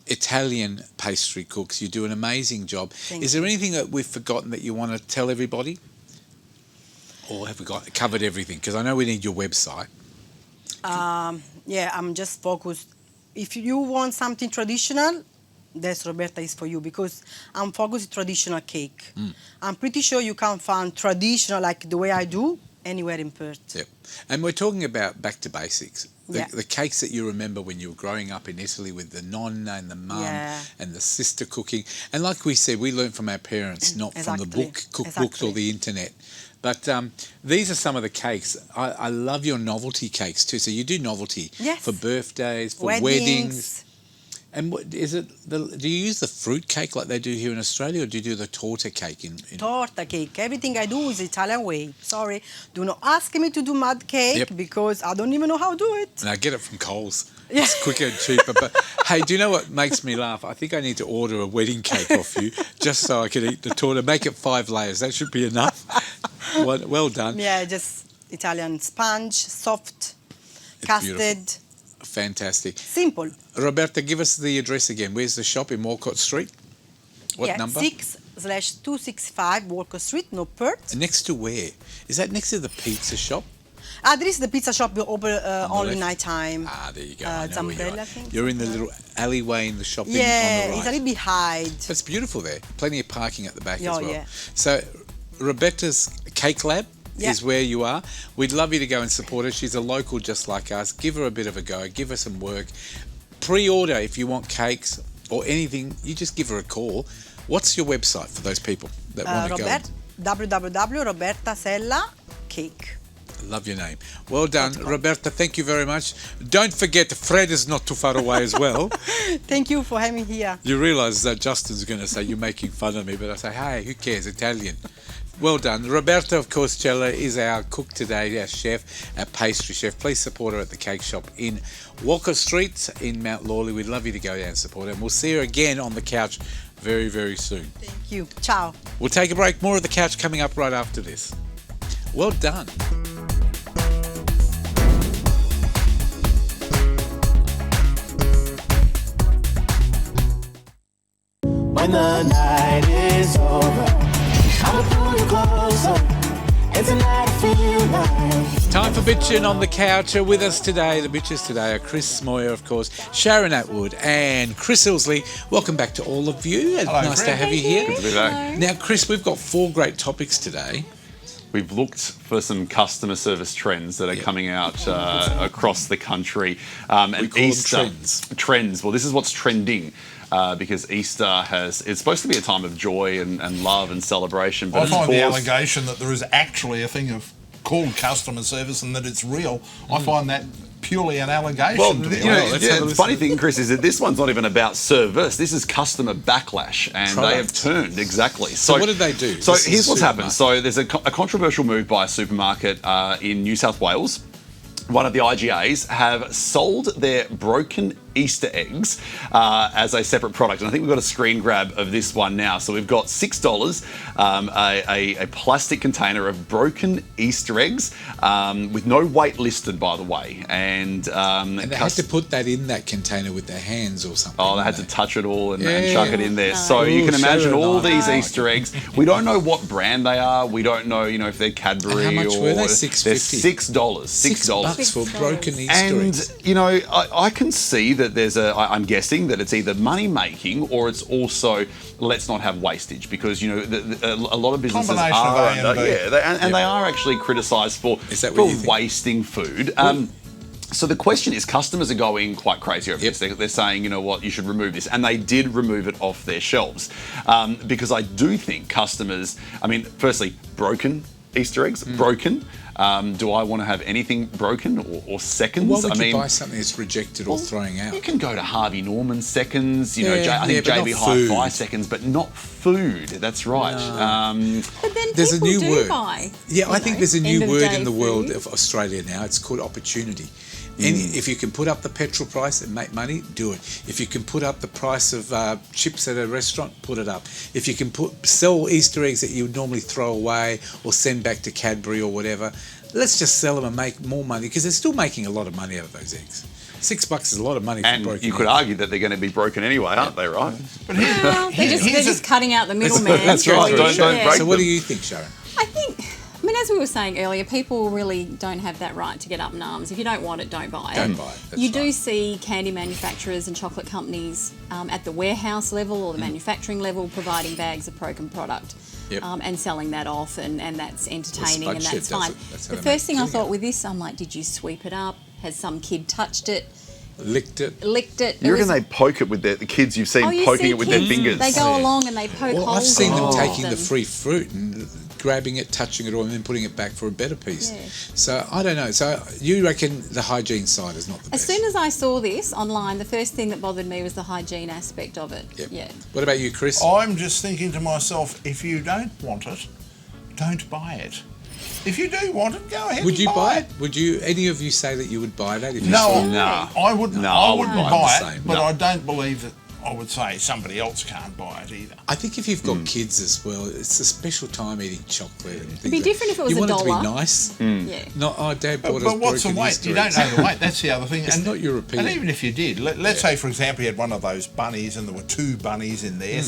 [SPEAKER 1] Italian pastry cooks. You do an amazing job. Is there anything that we've forgotten that you want to tell everybody? Or have we covered everything? Because I know we need your website.
[SPEAKER 10] Yeah, I'm just focused. If you want something traditional, that's Roberta is for you, because I'm focused traditional cake. I'm pretty sure you can find traditional like the way I do anywhere in Perth.
[SPEAKER 1] Yep. And we're talking about back to basics.
[SPEAKER 10] Yeah.
[SPEAKER 1] The cakes that you remember when you were growing up in Italy with the nonna and the mum
[SPEAKER 10] Yeah.
[SPEAKER 1] and the sister cooking. And like we said, we learned from our parents, not from the
[SPEAKER 10] Exactly.
[SPEAKER 1] book, cookbooks or the internet. But these are some of the cakes. I love your novelty cakes too. So you do novelty
[SPEAKER 10] Yes.
[SPEAKER 1] for birthdays, for
[SPEAKER 10] Weddings.
[SPEAKER 1] weddings. And what is it? Do you use the fruit cake like they do here in Australia, or do you do the torta cake in
[SPEAKER 10] Torta cake. Everything I do is Italian way. Sorry. Do not ask me to do mud cake
[SPEAKER 1] Yep.
[SPEAKER 10] because I don't even know how to do it.
[SPEAKER 1] And I get it from Coles. It's quicker and cheaper. But hey, do you know what makes me laugh? I think I need to order a wedding cake off you just so I can eat the torta. Make it 5 layers. That should be enough. Well done.
[SPEAKER 10] Yeah, just Italian sponge, soft,
[SPEAKER 1] It's
[SPEAKER 10] custard,
[SPEAKER 1] Fantastic.
[SPEAKER 10] simple.
[SPEAKER 1] Roberta, give us the address again. Where's the shop in Walcott Street? What
[SPEAKER 10] yeah,
[SPEAKER 1] number?
[SPEAKER 10] 6/265 Walker Street, no Perth.
[SPEAKER 1] Next to where? Is that next to the pizza shop?
[SPEAKER 10] There is the pizza shop open only
[SPEAKER 1] left.
[SPEAKER 10] night time.
[SPEAKER 1] There you go. I
[SPEAKER 10] it's
[SPEAKER 1] know where you
[SPEAKER 10] Umbrella,
[SPEAKER 1] are.
[SPEAKER 10] I think.
[SPEAKER 1] You're in the little alleyway in the shopping
[SPEAKER 10] Yeah,
[SPEAKER 1] on the right.
[SPEAKER 10] it's a little bit hide.
[SPEAKER 1] It's beautiful there. Plenty of parking at the back
[SPEAKER 10] Yeah,
[SPEAKER 1] as well.
[SPEAKER 10] yeah.
[SPEAKER 1] So, Roberta's Cake Lab
[SPEAKER 10] Yeah.
[SPEAKER 1] is where you are. We'd love you to go and support her. She's a local just like us. Give her a bit of a go. Give her some work. Pre-order if you want cakes or anything. You just give her a call. What's your website for those people that want to go?
[SPEAKER 10] www.robertasella cake.
[SPEAKER 1] Love your name. Well done, Roberta. Thank you very much. Don't forget, Fred is not too far away as well.
[SPEAKER 10] Thank you for having me here.
[SPEAKER 1] You realise that Justin's going to say you're making fun of me, but I say, hey, who cares? Italian. Well done. Roberta, of course, Cella is our cook today, our chef, our pastry chef. Please support her at the cake shop in Walker Street in Mount Lawley. We'd love you to go down and support her. And we'll see her again on the couch very, very soon.
[SPEAKER 10] Thank you. Ciao.
[SPEAKER 1] We'll take a break. More of the couch coming up right after this. Well done.
[SPEAKER 11] When the night is over, I'ma pull you closer. And tonight I feel like
[SPEAKER 1] Time for Bitchin' on the Couch. With us today, the bitches today are Chris Moyer, of course, Sharon Atwood and Chris Ilsley. Welcome back to all of you.
[SPEAKER 12] Hello,
[SPEAKER 1] nice to
[SPEAKER 12] Fred.
[SPEAKER 1] have you here.
[SPEAKER 12] Good to be back.
[SPEAKER 1] Now, Chris, we've got 4 great topics today.
[SPEAKER 12] We've looked for some customer service trends that are coming out across the country. And
[SPEAKER 1] We call them trends.
[SPEAKER 12] Trends. Well, this is what's trending. Because Easter it's supposed to be a time of joy and love and celebration. But
[SPEAKER 13] I
[SPEAKER 12] it's
[SPEAKER 13] find the
[SPEAKER 12] caused-
[SPEAKER 13] allegation that there is actually a thing called customer service and that it's real. I find that purely an allegation.
[SPEAKER 12] Well,
[SPEAKER 13] to be
[SPEAKER 12] you know,
[SPEAKER 13] honest.
[SPEAKER 12] the funny thing, Chris, is that this one's not even about service. This is customer backlash, and they have turned exactly.
[SPEAKER 1] So what did they do?
[SPEAKER 12] So
[SPEAKER 1] This is
[SPEAKER 12] here's what's
[SPEAKER 1] a
[SPEAKER 12] happened. So there's a controversial move by a supermarket in New South Wales. One of the IGAs have sold their broken Easter eggs as a separate product. And I think we've got a screen grab of this one now. So we've got $6, a plastic container of broken Easter eggs with no weight listed, by the way. And
[SPEAKER 1] they had to put that in that container with their hands or something.
[SPEAKER 12] Oh, they had to touch it all and
[SPEAKER 1] Yeah.
[SPEAKER 12] chuck it in there. So you
[SPEAKER 1] Ooh,
[SPEAKER 12] can imagine
[SPEAKER 1] Sharon,
[SPEAKER 12] all
[SPEAKER 1] I
[SPEAKER 12] these
[SPEAKER 1] like
[SPEAKER 12] Easter eggs. We don't know what brand they are. We don't know, if they're Cadbury
[SPEAKER 1] And how much
[SPEAKER 12] or
[SPEAKER 1] were they?
[SPEAKER 12] they're
[SPEAKER 1] $6.50?
[SPEAKER 12] $6.
[SPEAKER 1] $6 for broken Easter
[SPEAKER 12] And
[SPEAKER 1] eggs.
[SPEAKER 12] I can see that I'm guessing that it's either money making or it's also let's not have wastage because a lot of businesses
[SPEAKER 13] Combination of
[SPEAKER 12] are
[SPEAKER 13] A and B.
[SPEAKER 12] they are actually criticised for
[SPEAKER 1] that what you think?
[SPEAKER 12] wasting food. So the question is, customers are going quite crazy over this. They're saying, you know what, you should remove this. And they did remove it off their shelves. Because I do think customers, firstly, broken Easter eggs broken. Do I want to have anything broken or seconds?
[SPEAKER 1] Why would you buy something that's rejected or throwing out?
[SPEAKER 12] You can go to Harvey Norman seconds, I think
[SPEAKER 1] but not
[SPEAKER 12] JB
[SPEAKER 1] food.
[SPEAKER 12] Hi-Fi seconds, but not food. That's right.
[SPEAKER 14] But then
[SPEAKER 1] There's a
[SPEAKER 14] people
[SPEAKER 1] new
[SPEAKER 14] do
[SPEAKER 1] word.
[SPEAKER 14] buy.
[SPEAKER 1] Yeah, I think there's a
[SPEAKER 14] end
[SPEAKER 1] new
[SPEAKER 14] of
[SPEAKER 1] word
[SPEAKER 14] day
[SPEAKER 1] in the world
[SPEAKER 14] food.
[SPEAKER 1] of Australia now. It's called opportunity. If you can put up the petrol price and make money, do it. If you can put up the price of chips at a restaurant, put it up. If you can sell Easter eggs that you would normally throw away or send back to Cadbury or whatever, let's just sell them and make more money because they're still making a lot of money out of those eggs. $6 is a lot of money for broken
[SPEAKER 12] And you could
[SPEAKER 1] eggs.
[SPEAKER 12] argue that they're going to be broken anyway, aren't they, right?
[SPEAKER 13] But
[SPEAKER 14] Well, they're just cutting out the middleman.
[SPEAKER 12] That's right. Don't break
[SPEAKER 1] So what do
[SPEAKER 12] them.
[SPEAKER 1] you think, Sharon?
[SPEAKER 14] I mean, as we were saying earlier, people really don't have that right to get up in arms. If you don't want it, don't buy it.
[SPEAKER 1] Don't buy it. That's
[SPEAKER 14] You do
[SPEAKER 1] right.
[SPEAKER 14] see candy manufacturers and chocolate companies at the warehouse level or the manufacturing level providing bags of broken product.
[SPEAKER 1] Yep.
[SPEAKER 14] And selling that off, and that's entertaining, and
[SPEAKER 1] Spudshed
[SPEAKER 14] that's
[SPEAKER 1] does
[SPEAKER 14] fine.
[SPEAKER 1] it. That's how
[SPEAKER 14] The
[SPEAKER 1] they
[SPEAKER 14] first thing I
[SPEAKER 1] make
[SPEAKER 14] thought
[SPEAKER 1] it.
[SPEAKER 14] with this, I'm like, did you sweep it up? Has some kid touched it?
[SPEAKER 1] Licked it.
[SPEAKER 14] Licked it?
[SPEAKER 12] You
[SPEAKER 14] It
[SPEAKER 12] reckon
[SPEAKER 14] was-
[SPEAKER 12] they poke it with the kids you've seen
[SPEAKER 14] Oh, you
[SPEAKER 12] poking
[SPEAKER 14] see
[SPEAKER 12] it with their
[SPEAKER 14] kids,
[SPEAKER 12] fingers?
[SPEAKER 14] They go along and they poke
[SPEAKER 1] Well,
[SPEAKER 14] holes
[SPEAKER 1] I've seen them
[SPEAKER 14] in
[SPEAKER 1] taking the
[SPEAKER 14] them.
[SPEAKER 1] free fruit and grabbing it, touching it all, and then putting it back for a better piece.
[SPEAKER 14] Yeah.
[SPEAKER 1] So I don't know. So you reckon the hygiene side is not the
[SPEAKER 14] As
[SPEAKER 1] best?
[SPEAKER 14] soon as I saw this online, the first thing that bothered me was the hygiene aspect of it.
[SPEAKER 1] Yep.
[SPEAKER 14] Yeah.
[SPEAKER 1] What about you, Chris?
[SPEAKER 13] I'm just thinking to myself, if you don't want it, don't buy it. If you do want it, go ahead.
[SPEAKER 1] Would
[SPEAKER 13] and
[SPEAKER 1] you buy it? Would you? Any of you say that you would buy that? If you saw it?
[SPEAKER 13] I wouldn't.
[SPEAKER 1] No,
[SPEAKER 13] I
[SPEAKER 1] I
[SPEAKER 13] wouldn't
[SPEAKER 1] wouldn't
[SPEAKER 13] buy
[SPEAKER 1] buy
[SPEAKER 13] it,
[SPEAKER 1] the same.
[SPEAKER 13] but
[SPEAKER 1] No.
[SPEAKER 13] I don't believe that I would say somebody else can't buy it either.
[SPEAKER 1] I think if you've got kids as well, it's a special time eating chocolate. And
[SPEAKER 14] It'd be different if it was
[SPEAKER 1] you
[SPEAKER 14] a
[SPEAKER 1] want it to
[SPEAKER 14] dollar.
[SPEAKER 1] be nice.
[SPEAKER 14] Yeah.
[SPEAKER 1] Not, oh, Dad bought us
[SPEAKER 13] But what's the
[SPEAKER 1] broken
[SPEAKER 13] weight?
[SPEAKER 1] Easter
[SPEAKER 13] You don't
[SPEAKER 1] eggs.
[SPEAKER 13] know the weight. That's the other thing.
[SPEAKER 1] It's not European.
[SPEAKER 13] And even if you did, let's say, for example, you had one of those bunnies and there were 2 bunnies in there,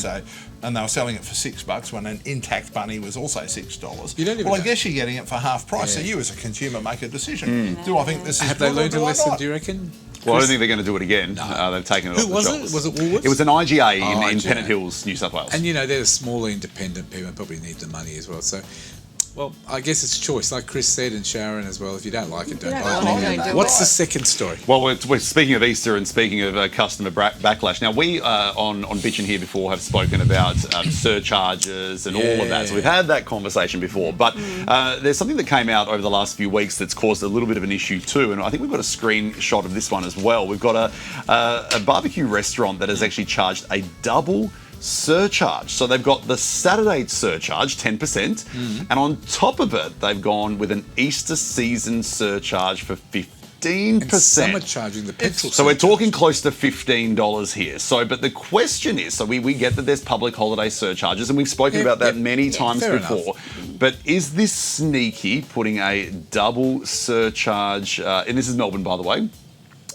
[SPEAKER 13] and they were selling it for $6 when an intact bunny was also $6.
[SPEAKER 1] You don't even
[SPEAKER 13] well, I
[SPEAKER 1] know.
[SPEAKER 13] guess you're getting it for half price. So
[SPEAKER 1] Yeah.
[SPEAKER 13] you as a consumer make a decision. Do I think this is
[SPEAKER 1] Have
[SPEAKER 13] good
[SPEAKER 1] they learned
[SPEAKER 13] or
[SPEAKER 1] a
[SPEAKER 13] do I
[SPEAKER 1] lesson,
[SPEAKER 13] not?
[SPEAKER 1] do you reckon?
[SPEAKER 12] Well, I don't think they're going to do it again. They've taken it
[SPEAKER 1] Who
[SPEAKER 12] off the
[SPEAKER 1] was
[SPEAKER 12] shelves.
[SPEAKER 1] it? Was it Woolworths?
[SPEAKER 12] It was an IGA in
[SPEAKER 1] IGA.
[SPEAKER 12] Pennant Hills, New South Wales.
[SPEAKER 1] And you know, they're smaller independent people and probably need the money as well. So, well, I guess it's choice, like Chris said and Sharon as well. If you don't like it, don't buy it. What's the second story?
[SPEAKER 12] Well, we're speaking of Easter and speaking of customer backlash. Now, we on Bitchin' here before have spoken about surcharges and all of that. So we've had that conversation before. But there's something that came out over the last few weeks that's caused a little bit of an issue too. And I think we've got a screenshot of this one as well. We've got a barbecue restaurant that has actually charged a double surcharge. So they've got the Saturday surcharge, 10%, and on top of it, they've gone with an Easter season surcharge for 15%.
[SPEAKER 1] And some are charging the petrol.
[SPEAKER 12] So we're talking close to $15 here. So, but the question is, so we get that there's public holiday surcharges, and we've spoken about that many times
[SPEAKER 1] fair
[SPEAKER 12] before. But is this sneaky, putting a double surcharge, and this is Melbourne, by the way,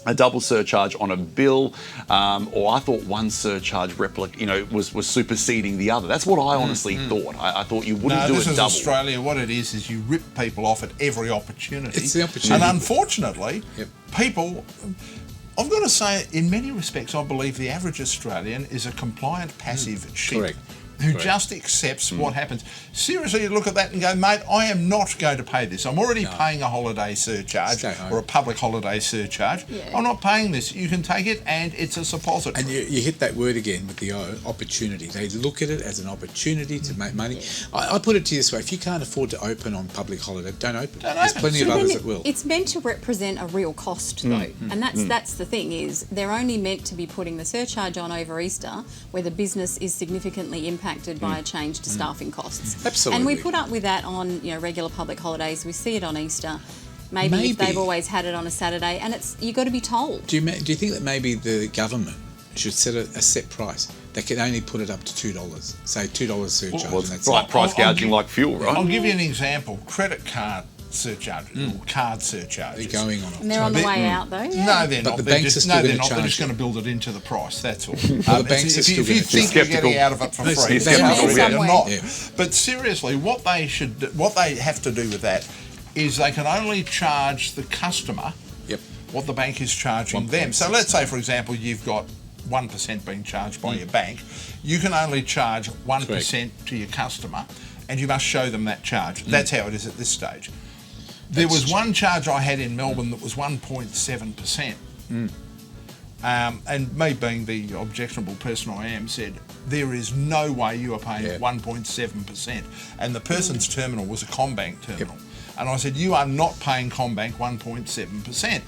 [SPEAKER 12] a double surcharge on a bill, or I thought one surcharge was superseding the other. That's what I honestly thought. I thought you wouldn't do it
[SPEAKER 13] this is
[SPEAKER 12] double.
[SPEAKER 13] Australia. What it is you rip people off at every opportunity.
[SPEAKER 1] It's the opportunity.
[SPEAKER 13] And unfortunately, people, I've got to say, in many respects, I believe the average Australian is a compliant, passive sheep.
[SPEAKER 1] Correct.
[SPEAKER 13] Who just accepts what happens. Seriously, you look at that and go, mate, I am not going to pay this. I'm already paying a holiday surcharge
[SPEAKER 1] Stay home.
[SPEAKER 13] or a public holiday surcharge. I'm not paying this. You can take it and it's a suppository.
[SPEAKER 1] And you hit that word again with the opportunity. They look at it as an opportunity to make money. I put it to you this way: if you can't afford to open on public holiday, don't open. There's plenty of others that will.
[SPEAKER 14] It's meant to represent a real cost, though, and that's the thing is they're only meant to be putting the surcharge on over Easter, where the business is significantly impacted by a change to staffing costs.
[SPEAKER 1] Absolutely.
[SPEAKER 14] And we put up with that on regular public holidays. We see it on Easter. Maybe if they've always had it on a Saturday, and you got to be told.
[SPEAKER 1] Do you think that maybe the government should set a set price? They can only put it up to $2. Say $2 surcharge,
[SPEAKER 12] Well,
[SPEAKER 1] and that's
[SPEAKER 12] like
[SPEAKER 1] it.
[SPEAKER 12] price gouging like fuel, right?
[SPEAKER 13] I'll give you an example. Credit card surcharges or card surcharges.
[SPEAKER 1] They're going on.
[SPEAKER 14] And they're on the way out, though. Yeah.
[SPEAKER 13] No, they're
[SPEAKER 1] But
[SPEAKER 13] not.
[SPEAKER 1] the
[SPEAKER 13] They're
[SPEAKER 1] banks
[SPEAKER 13] just,
[SPEAKER 1] are still
[SPEAKER 13] no, they're
[SPEAKER 1] gonna
[SPEAKER 13] not. They're
[SPEAKER 1] charge
[SPEAKER 13] just
[SPEAKER 1] you.
[SPEAKER 13] going to build it into the price. That's all.
[SPEAKER 1] Well, the banks are
[SPEAKER 13] if you
[SPEAKER 1] still gonna
[SPEAKER 13] think you're
[SPEAKER 12] skeptical.
[SPEAKER 13] getting out of it for
[SPEAKER 1] Listen,
[SPEAKER 13] free,
[SPEAKER 1] they're
[SPEAKER 13] then
[SPEAKER 1] skeptical,
[SPEAKER 13] you're
[SPEAKER 14] yeah.
[SPEAKER 13] not.
[SPEAKER 1] Yeah.
[SPEAKER 13] But seriously, what they have to do with that is they can only charge the customer what the bank is charging them. So let's say, for example, you've got 1% being charged by your bank. You can only charge 1% to your customer, and you must show them that charge. That's how it is at this stage. There was one charge I had in Melbourne that was 1.7%. And me being the objectionable person I am said, there is no way you are paying 1.7%. And the person's terminal was a CommBank terminal. And I said, you are not paying CommBank 1.7%.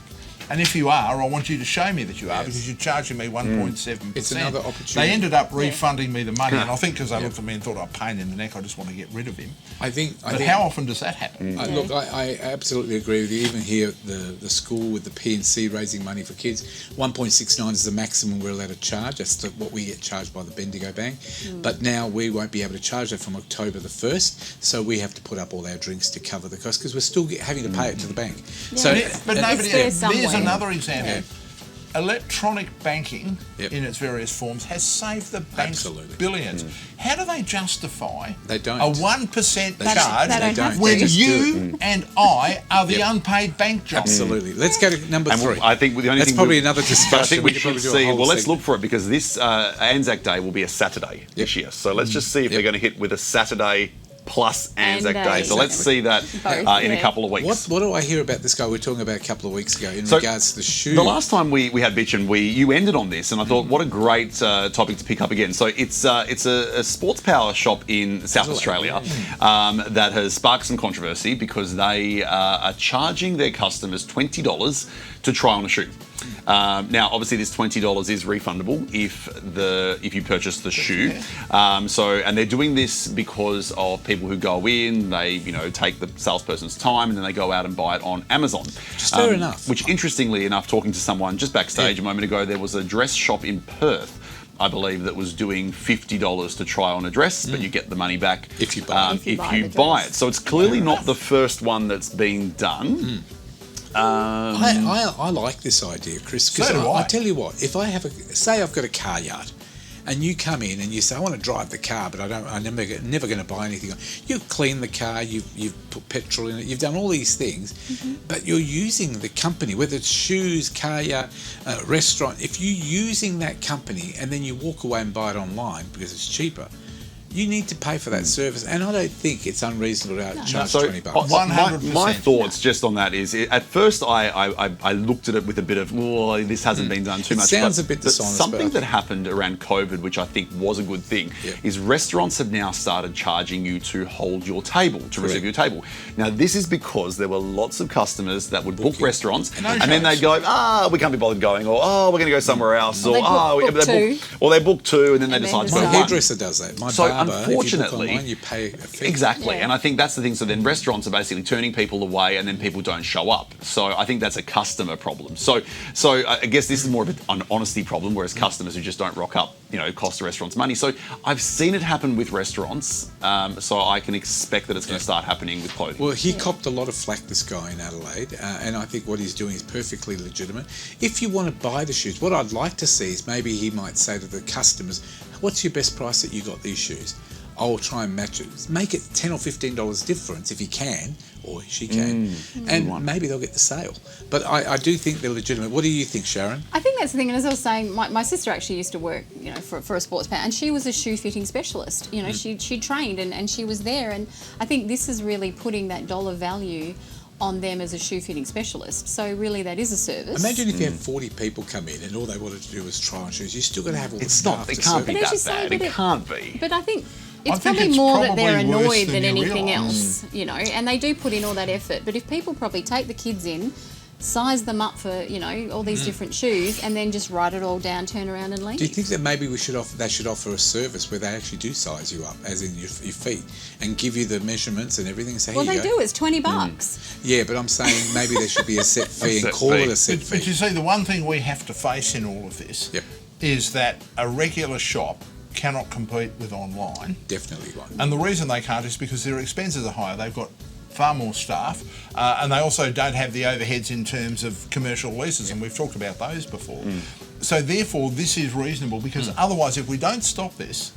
[SPEAKER 13] And if you are, I want you to show me that you are, because you're charging me 1.7%.
[SPEAKER 1] It's another opportunity.
[SPEAKER 13] They ended up refunding me the money, and I think because they looked at me and thought, oh, pain in the neck, I just want to get rid of him. But how often does that happen?
[SPEAKER 1] Look, I absolutely agree with you. Even here, the school with the PNC raising money for kids, 1.69 is the maximum we're allowed to charge. That's what we get charged by the Bendigo Bank. But now we won't be able to charge that from October the 1st, so we have to put up all our drinks to cover the cost, because we're still having to pay it to the bank.
[SPEAKER 13] But nobody else. There's another example. Electronic banking in its various forms has saved the banks billions. How do they justify a 1% charge when you and I are the unpaid bank job?
[SPEAKER 1] Absolutely. Let's go to number 3.
[SPEAKER 12] I think the only
[SPEAKER 1] That's
[SPEAKER 12] thing
[SPEAKER 1] probably another discussion.
[SPEAKER 12] I think we should see. Well, let's
[SPEAKER 1] segment.
[SPEAKER 12] look for it, because this Anzac Day will be a Saturday this year. So let's just see if they're going to hit with a Saturday plus Anzac Day. So let's see that in a couple of weeks.
[SPEAKER 1] What do I hear about this guy we were talking about a couple of weeks ago in regards to the shoe?
[SPEAKER 12] The last time we had Bitchin, you ended on this, and I thought, what a great topic to pick up again. So it's a sports power shop in South Australia that has sparked some controversy because they are charging their customers $20 to try on a shoe. Now, obviously, this $20 is refundable if you purchase the shoe. And they're doing this because of people who go in, they take the salesperson's time, and then they go out and buy it on Amazon.
[SPEAKER 1] Just fair enough.
[SPEAKER 12] Which, interestingly enough, talking to someone just backstage a moment ago, there was a dress shop in Perth, I believe, that was doing $50 to try on a dress, but you get the money back
[SPEAKER 1] if you buy
[SPEAKER 12] it. So it's clearly not the first one that's been done.
[SPEAKER 1] I like this idea, Chris, because I tell you what, if I have say I've got a car yard, and you come in and you say, I want to drive the car, but I'm never going to buy anything. You've cleaned the car, you've put petrol in it, you've done all these things, but you're using the company, whether it's shoes, car yard, restaurant. If you're using that company and then you walk away and buy it online because it's cheaper, you need to pay for that service, and I don't think it's unreasonable to charge $20.
[SPEAKER 13] 100%.
[SPEAKER 12] My thoughts just on that is, at first I looked at it with a bit of, this hasn't been done too much.
[SPEAKER 1] It sounds a bit dishonest.
[SPEAKER 12] Something that happened around COVID, which I think was a good thing, is restaurants have now started charging you to hold your table, to receive your table. Now, this is because there were lots of customers that would book restaurants, and then they'd go, we can't be bothered going, or we're going to go somewhere else, or they book two, and then they decide to go.
[SPEAKER 1] My hairdresser does that. My
[SPEAKER 12] unfortunately,
[SPEAKER 1] online, you pay a fee.
[SPEAKER 12] Exactly, and I think that's the thing. So then restaurants are basically turning people away, and then people don't show up. So I think that's a customer problem. So I guess this is more of an honesty problem, whereas customers who just don't rock up, cost the restaurants money. So I've seen it happen with restaurants, so I can expect that it's going to start happening with clothing.
[SPEAKER 1] Well, he copped a lot of flack, this guy in Adelaide, and I think what he's doing is perfectly legitimate. If you want to buy the shoes, what I'd like to see is maybe he might say to the customers, what's your best price that you got these shoes? I'll try and match it. Make it $10 or $15 difference if he can, or she can, and maybe they'll get the sale. But I do think they're legitimate. What do you think, Sharon?
[SPEAKER 14] I think that's the thing, and as I was saying, my sister actually used to work, for a sports pair, and she was a shoe fitting specialist. She trained and she was there, and I think this is really putting that dollar value on them as a shoe fitting specialist. So really that is a service.
[SPEAKER 1] Imagine if you had 40 people come in and all they wanted to do was try on shoes. You still got to have all the staff.
[SPEAKER 12] It can't be that bad. It can't be.
[SPEAKER 14] But I think it's probably more that they're annoyed than anything else, and they do put in all that effort. But if people probably take the kids in, size them up for, all these different shoes, and then just write it all down, turn around and leave.
[SPEAKER 1] Do you think that maybe they should offer a service where they actually do size you up, as in your feet, and give you the measurements and everything? So
[SPEAKER 14] they do. It's $20.
[SPEAKER 1] Yeah, but I'm saying maybe there should be a set fee and call it a set fee.
[SPEAKER 13] But you see, the one thing we have to face in all of this is that a regular shop cannot compete with online.
[SPEAKER 1] Definitely one.
[SPEAKER 13] And the reason they can't is because their expenses are higher. They've got far more staff, and they also don't have the overheads in terms of commercial leases, and we've talked about those before. So therefore, this is reasonable, because otherwise, if we don't stop this,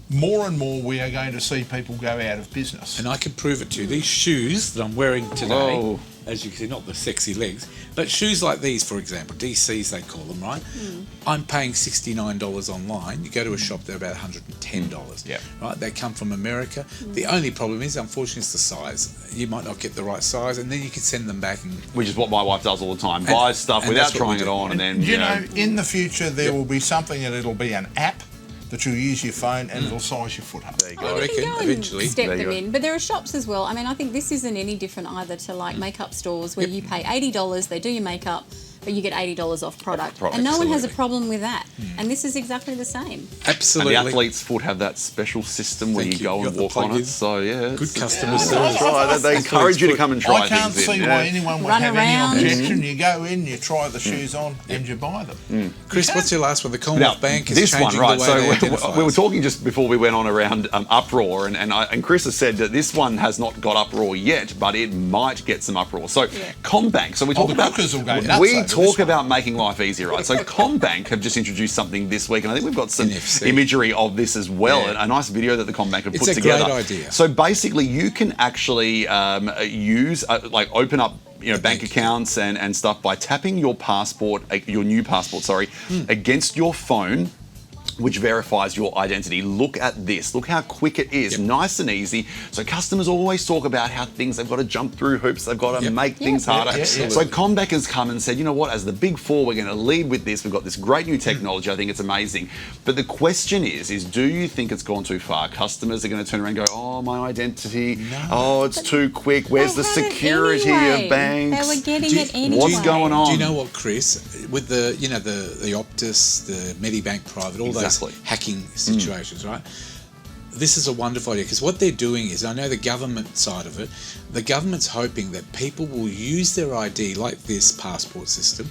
[SPEAKER 13] more and more we are going to see people go out of business.
[SPEAKER 1] And I can prove it to you. These shoes that I'm wearing today, as you can see, not the sexy legs, but shoes like these, for example, DCs they call them, right? I'm paying $69 online. You go to a shop, they're about $110. Right? They come from America. The only problem is, unfortunately, it's the size. You might not get the right size, and then you can send them back. Which
[SPEAKER 12] is what my wife does all the time. Buys stuff without trying it on, and then
[SPEAKER 13] you know, in the future there will be something that it'll be an app that you use your phone and it'll size your foot up.
[SPEAKER 12] There you go.
[SPEAKER 1] I reckon
[SPEAKER 14] You can go and
[SPEAKER 1] eventually.
[SPEAKER 14] step
[SPEAKER 12] There you
[SPEAKER 14] them
[SPEAKER 12] go.
[SPEAKER 14] in, but there are shops as well. I mean, I think this isn't any different either to like makeup stores where you pay $80, they do your makeup, but you get $80 off product, and no one has a problem with that. And this is exactly the same.
[SPEAKER 1] Absolutely.
[SPEAKER 12] And the athlete's foot have that special system where
[SPEAKER 1] Thank
[SPEAKER 12] you
[SPEAKER 1] you.
[SPEAKER 12] go
[SPEAKER 1] You
[SPEAKER 12] and
[SPEAKER 1] got the
[SPEAKER 12] walk on
[SPEAKER 1] plug-in.
[SPEAKER 12] it. So yeah,
[SPEAKER 1] Good customer
[SPEAKER 12] That's
[SPEAKER 1] service.
[SPEAKER 12] right. They encourage you to come and try
[SPEAKER 13] I can't
[SPEAKER 12] things
[SPEAKER 13] see
[SPEAKER 12] in,
[SPEAKER 13] why
[SPEAKER 12] yeah.
[SPEAKER 13] anyone would
[SPEAKER 14] Run
[SPEAKER 13] have
[SPEAKER 14] around.
[SPEAKER 13] any objection. You go in, you try the shoes on, and you buy them.
[SPEAKER 1] Chris, what's your last one? The
[SPEAKER 12] Now,
[SPEAKER 1] Commonwealth Bank is
[SPEAKER 12] this
[SPEAKER 1] changing
[SPEAKER 12] one, right?
[SPEAKER 1] the way
[SPEAKER 12] So
[SPEAKER 1] they
[SPEAKER 12] we
[SPEAKER 1] identify
[SPEAKER 12] were
[SPEAKER 1] us.
[SPEAKER 12] talking just before we went on around uproar, and Chris has said that this one has not got uproar yet, but it might get some uproar. So CommBank. So we talk
[SPEAKER 13] the
[SPEAKER 12] about
[SPEAKER 13] Brookers will go nuts
[SPEAKER 12] we
[SPEAKER 13] over
[SPEAKER 12] talk
[SPEAKER 13] this one.
[SPEAKER 12] about making life easier, right? So CommBank have just introduced something this week, and I think we've got some
[SPEAKER 1] NFC.
[SPEAKER 12] imagery of this as well.
[SPEAKER 1] Yeah.
[SPEAKER 12] A nice video that the CommBank have
[SPEAKER 1] It's
[SPEAKER 12] put
[SPEAKER 1] a
[SPEAKER 12] together.
[SPEAKER 1] great idea.
[SPEAKER 12] So basically, you can actually use open up bank accounts and stuff by tapping your passport, your new passport, against your phone, which verifies your identity. Look at this. Look how quick it is. Nice and easy. So customers always talk about how they've got to jump through hoops. They've got to make things harder. So CommBank has come and said, you know what, as the big four, we're going to lead with this. We've got this great new technology. I think it's amazing. But the question is do you think it's gone too far? Customers are going to turn around and go, oh, my identity. No. Oh, it's too quick. Where's the security of banks?
[SPEAKER 14] They were getting it anyway.
[SPEAKER 12] What's going on?
[SPEAKER 1] Do you know what, Chris? With the the Optus, the Medibank Private, all those hacking situations, right? This is a wonderful idea because what they're doing is, I know the government side of it, the government's hoping that people will use their ID like this passport system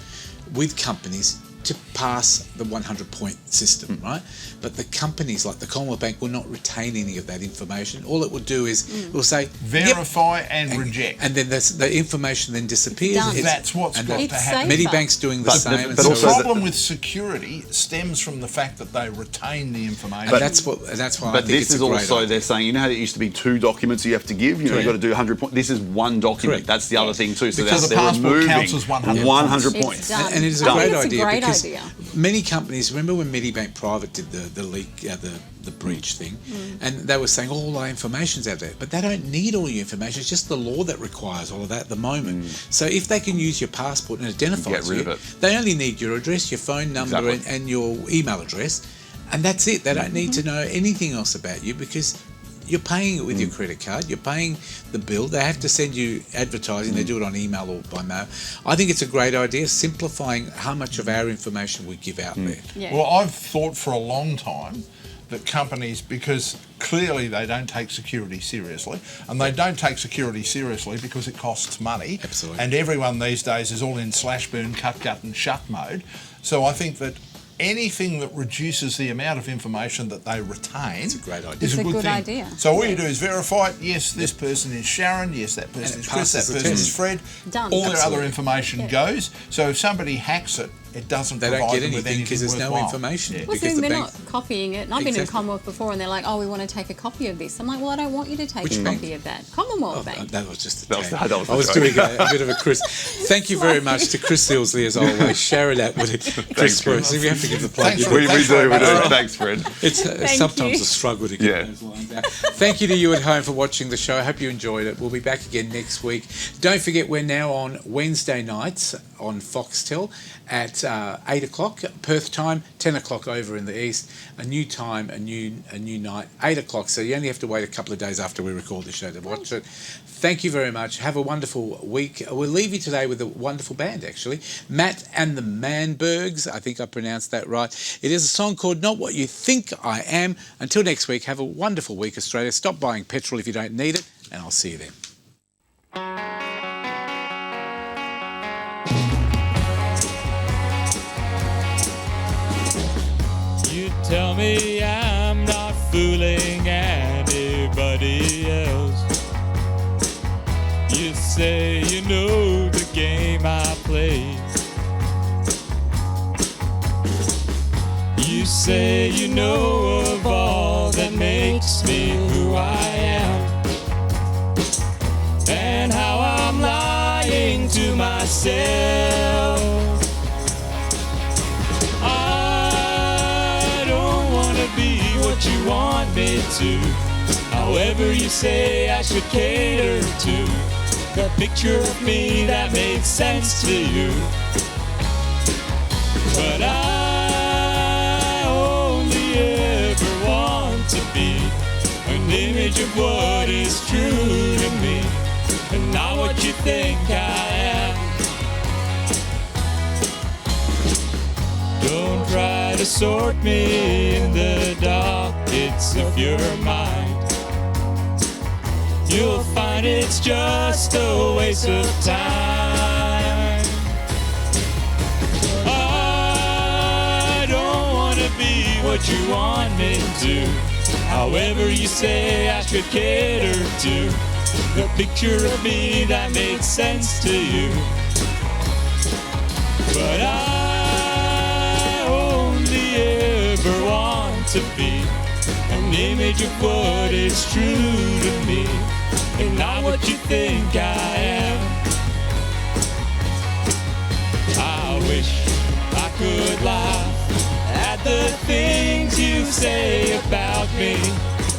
[SPEAKER 1] with companies to pass the 100-point system, right? But the companies like the Commonwealth Bank will not retain any of that information. All it will do is it will say
[SPEAKER 13] verify and reject,
[SPEAKER 1] and then the information then disappears.
[SPEAKER 13] That's what's got to happen.
[SPEAKER 1] Medibank's doing the same.
[SPEAKER 13] But the problem with security stems from the fact that they retain the information.
[SPEAKER 1] And that's why I
[SPEAKER 12] But
[SPEAKER 1] think
[SPEAKER 12] this is also, they're saying, you know how there used to be 2 documents you have to give? You've got to do 100 points. This is 1 document. That's the other thing too. So
[SPEAKER 13] because the
[SPEAKER 12] they're
[SPEAKER 13] passport
[SPEAKER 12] removing
[SPEAKER 13] counts as 100
[SPEAKER 12] points.
[SPEAKER 1] And it is a
[SPEAKER 14] I
[SPEAKER 1] great
[SPEAKER 14] think it's
[SPEAKER 1] idea
[SPEAKER 14] a great
[SPEAKER 1] because
[SPEAKER 14] idea.
[SPEAKER 1] many companies, remember when Medibank Private did the leak, the breach thing, and they were saying all our information's out there, but they don't need all your information. It's just the law that requires all of that at the moment. So if they can use your passport and identify
[SPEAKER 12] Get rid
[SPEAKER 1] you,
[SPEAKER 12] of it.
[SPEAKER 1] they only need your address, your phone number, and your email address, and that's it. They don't need to know anything else about you because you're paying it with your credit card. You're paying the bill. They have to send you advertising. They do it on email or by mail. I think it's a great idea, simplifying how much of our information we give out there.
[SPEAKER 14] Yeah.
[SPEAKER 13] Well, I've thought for a long time that companies, because clearly they don't take security seriously, and they don't take security seriously because it costs money.
[SPEAKER 1] Absolutely.
[SPEAKER 13] And everyone these days is all in slash burn, cut, and shut mode. So I think that anything that reduces the amount of information that they retain
[SPEAKER 1] It's a great idea.
[SPEAKER 13] is
[SPEAKER 14] It's
[SPEAKER 13] a
[SPEAKER 14] a
[SPEAKER 13] good
[SPEAKER 14] good
[SPEAKER 13] thing.
[SPEAKER 14] idea.
[SPEAKER 13] So all you do is verify it. Yes, this person is Sharon. Yes, that person
[SPEAKER 1] it
[SPEAKER 13] is Chris. That
[SPEAKER 1] passes the
[SPEAKER 13] person
[SPEAKER 1] test.
[SPEAKER 13] is Fred.
[SPEAKER 14] Done.
[SPEAKER 13] All their other
[SPEAKER 1] Absolutely.
[SPEAKER 13] information goes. So if somebody hacks it, it doesn't
[SPEAKER 1] They
[SPEAKER 13] provide
[SPEAKER 1] don't get
[SPEAKER 13] them with
[SPEAKER 1] anything because
[SPEAKER 13] anything
[SPEAKER 1] there's no
[SPEAKER 13] worthwhile.
[SPEAKER 1] information.
[SPEAKER 13] Yeah.
[SPEAKER 14] Well,
[SPEAKER 1] Because
[SPEAKER 14] see,
[SPEAKER 1] the
[SPEAKER 14] they're
[SPEAKER 1] bank-
[SPEAKER 14] not copying it. And I've been in
[SPEAKER 1] Exactly.
[SPEAKER 14] Commonwealth before, and they're like, "Oh, we want to take a copy of this." I'm like, "Well, I don't want you to take
[SPEAKER 1] Which
[SPEAKER 14] a
[SPEAKER 1] bank?
[SPEAKER 14] copy of that." Commonwealth
[SPEAKER 1] Oh,
[SPEAKER 14] Bank.
[SPEAKER 1] that was just a
[SPEAKER 12] That was-
[SPEAKER 1] tag.
[SPEAKER 12] that was
[SPEAKER 1] I was
[SPEAKER 12] the
[SPEAKER 1] doing
[SPEAKER 12] joke.
[SPEAKER 1] a bit of a Chris. Thank you very much to Chris Ilsley as always. Sharon Atwood, Chris Bruce. If you have to give the plug,
[SPEAKER 13] Thanks
[SPEAKER 1] you
[SPEAKER 13] for-
[SPEAKER 1] do.
[SPEAKER 12] We
[SPEAKER 13] Thanks
[SPEAKER 12] do.
[SPEAKER 13] very much.
[SPEAKER 12] Thanks, Fred.
[SPEAKER 1] It's sometimes
[SPEAKER 14] you.
[SPEAKER 1] a struggle to get those lines out. Thank you to you at home for watching the show. I hope you enjoyed it. We'll be back again next week. Don't forget, we're now on Wednesday nights on Foxtel at 8 o'clock Perth time, 10 o'clock over in the east. A new time, a new night, 8 o'clock. So you only have to wait a couple of days after we record the show to watch it. Thank you very much. Have a wonderful week. We'll leave you today with a wonderful band, actually. Matt and the Manbergs. I think I pronounced that right. It is a song called Not What You Think I Am. Until next week, have a wonderful week, Australia. Stop buying petrol if you don't need it, and I'll see you then.
[SPEAKER 4] You tell me I'm not fooling anybody else. You say you know the game I play. You say you know of all that makes me who I am, and how I'm lying to myself. I don't wanna be what you want me to. However you say I should cater to the picture of me that makes sense to you. But I only ever image of what is true to me, and not what you think I am. Don't try to sort me in the dark, it's of your mind. You'll find it's just a waste of time. I don't want to be what you want me to. However you say I should cater to the picture of me that makes sense to you. But I only ever want to be an image of what is true to me, and not what you think I am. I wish I could laugh at the things you say about me,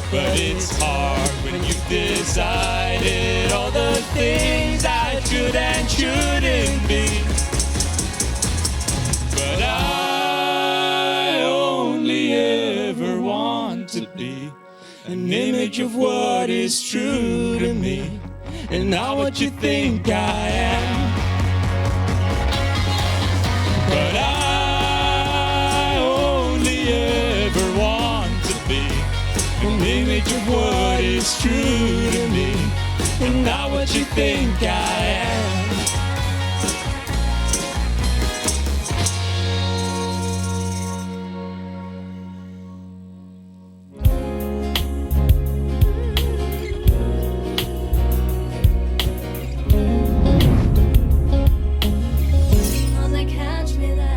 [SPEAKER 4] but it's hard when you've decided all the things I should and shouldn't be. But I only ever want to be an image of what is true to me, and not what you think I am. But I only ever want to be an image of what is true to me, and not what you think I am.
[SPEAKER 2] On the couch with us.